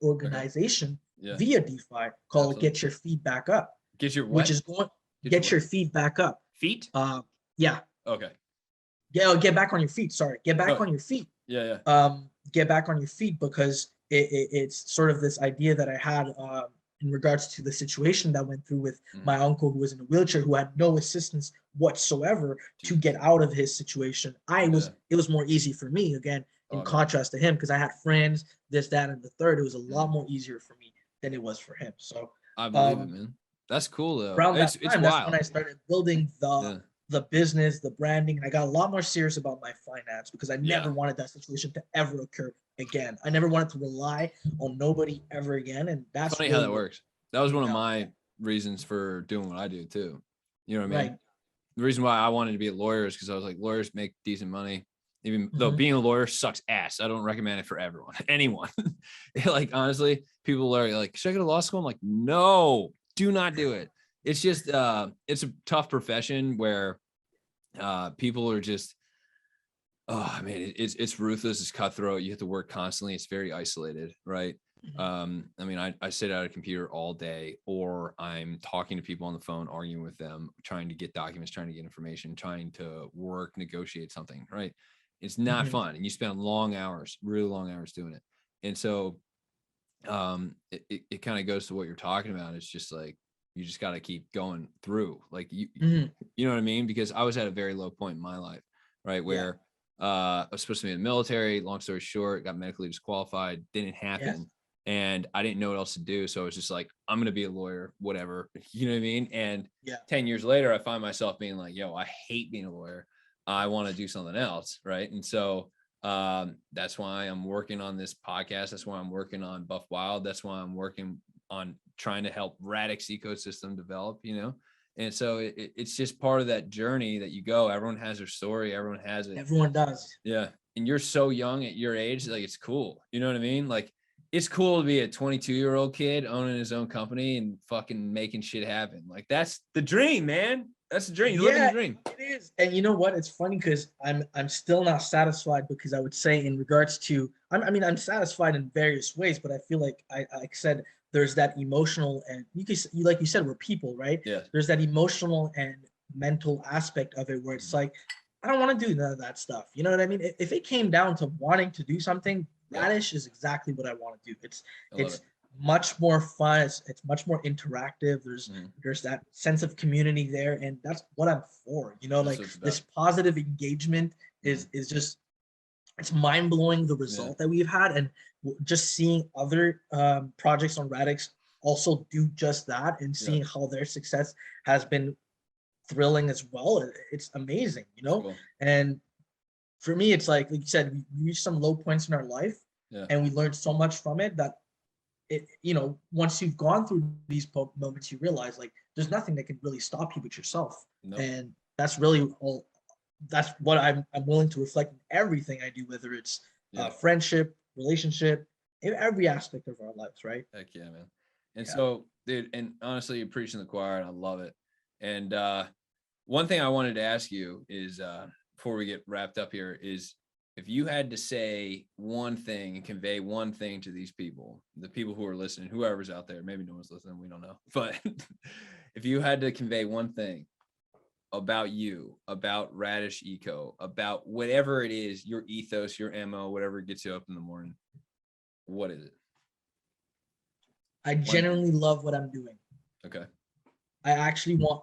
organization via DeFi called Get Your Feet Back Up. Get your what? Which is going get your feet back up. Feet? Yeah. Okay. Yeah, get back on your feet. Sorry, get back on your feet. Yeah. Get back on your feet, because it's sort of this idea that I had in regards to the situation that went through with my uncle, who was in a wheelchair, who had no assistance whatsoever to get out of his situation. It was more easy for me, again, in contrast to him, because I had friends, this, that, and the third. It was a lot more easier for me than it was for him. So I believe it, man. That's cool though. Around that time, it's that's wild. when I started building the business, the branding, and I got a lot more serious about my finance, because I never wanted that situation to ever occur again. I never wanted to rely on nobody ever again. And that's funny how that works. That was one of my reasons for doing what I do too. You know what I mean? Right. The reason why I wanted to be a lawyer is because I was like, lawyers make decent money, even though being a lawyer sucks ass. I don't recommend it for everyone, anyone. Like, honestly, people are like, should I go to law school? I'm like, no, do not do it. It's just, it's a tough profession where people are just, oh man, it's ruthless. It's cutthroat. You have to work constantly. It's very isolated, right? I mean, I sit at a computer all day, or I'm talking to people on the phone, arguing with them, trying to get documents, trying to get information, trying to work, negotiate something, right? It's not fun. And you spend long hours, really long hours doing it. And so it kind of goes to what you're talking about. It's just like, you just got to keep going through, like you know what I mean? Because I was at a very low point in my life, right? Where I was supposed to be in the military. Long story short, got medically disqualified, didn't happen. And I didn't know what else to do. So I was just like, I'm going to be a lawyer, whatever, you know what I mean? And 10 years later, I find myself being like, yo, I hate being a lawyer. I want to do something else. Right. And so that's why I'm working on this podcast. That's why I'm working on Buff Wild. That's why I'm working on trying to help Radix ecosystem develop, you know? And so it's just part of that journey that you go. Everyone has their story. Everyone has it. Everyone does. Yeah. And you're so young at your age, like it's cool. You know what I mean? Like, it's cool to be a 22-year-old kid owning his own company and fucking making shit happen. Like, that's the dream, man. That's the dream. You're living the dream. It is. And you know what? It's funny because I'm still not satisfied, because I would say in regards to, I'm satisfied in various ways, but I feel like like I said, there's that emotional, and like you said, we're people, right? Yeah. There's that emotional and mental aspect of it where it's like, I don't want to do none of that stuff. You know what I mean? If it came down to wanting to do something, Radix is exactly what I want to do. It's much more fun. It's much more interactive. There's that sense of community there, and that's what I'm for. You know, like this positive engagement is just, it's mind blowing, the result that we've had, and just seeing other projects on Radix also do just that, and seeing how their success has been thrilling as well. It's amazing, you know. Cool. And for me, it's like you said, we reached some low points in our life, and we learned so much from it that it, you know, once you've gone through these moments, you realize like there's nothing that can really stop you but yourself. Nope. And that's really all. That's what I'm willing to reflect in everything I do, whether it's friendship, relationship, in every aspect of our lives, right? Heck yeah, man. And so, dude, and honestly, you're preaching the choir, and I love it. And one thing I wanted to ask you is, before we get wrapped up here, is if you had to say one thing and convey one thing to these people, the people who are listening, whoever's out there, maybe no one's listening, we don't know. But if you had to convey one thing about you, about Radix Eco, about whatever it is, your ethos, your MO, whatever gets you up in the morning, what is it? I genuinely love what I'm doing. Okay. I actually want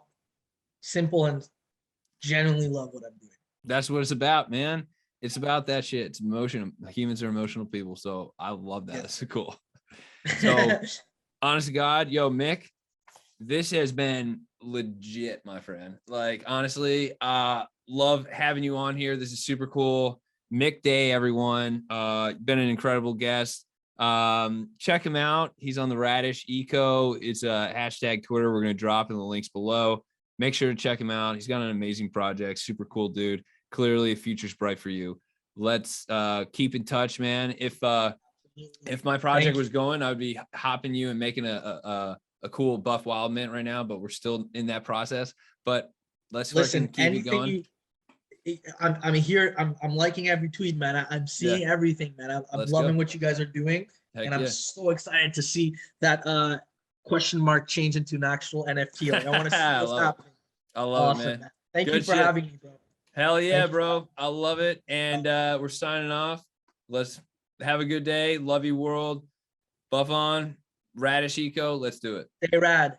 simple and genuinely love what I'm doing. That's what it's about, man. It's about that shit. It's emotion. Humans are emotional people. So I love that. That's cool. So honest to God, yo, Mik, this has been legit, my friend. Like, honestly, love having you on here. This is super cool. Mik Dey, everyone. Been an incredible guest. Check him out. He's on the Radix Eco. It's a hashtag Twitter. We're going to drop in the links below. Make sure to check him out. He's got an amazing project. Super cool dude. Clearly, the future's bright for you. Let's keep in touch, man. If my project was going, I would be hopping you and making a cool buff wild mint right now, but we're still in that process. But let's listen. keep it going. I'm here. I'm liking every tweet, man. I'm seeing everything, man. I'm loving what you guys are doing, and I'm so excited to see that question mark change into an actual NFT. Like, I want to see what's happening. I love it, man. Thank you for having me, bro. Hell yeah, bro. I love it. And we're signing off. Let's have a good day. Love you, world. Buff on. Radix Eco. Let's do it. Stay rad.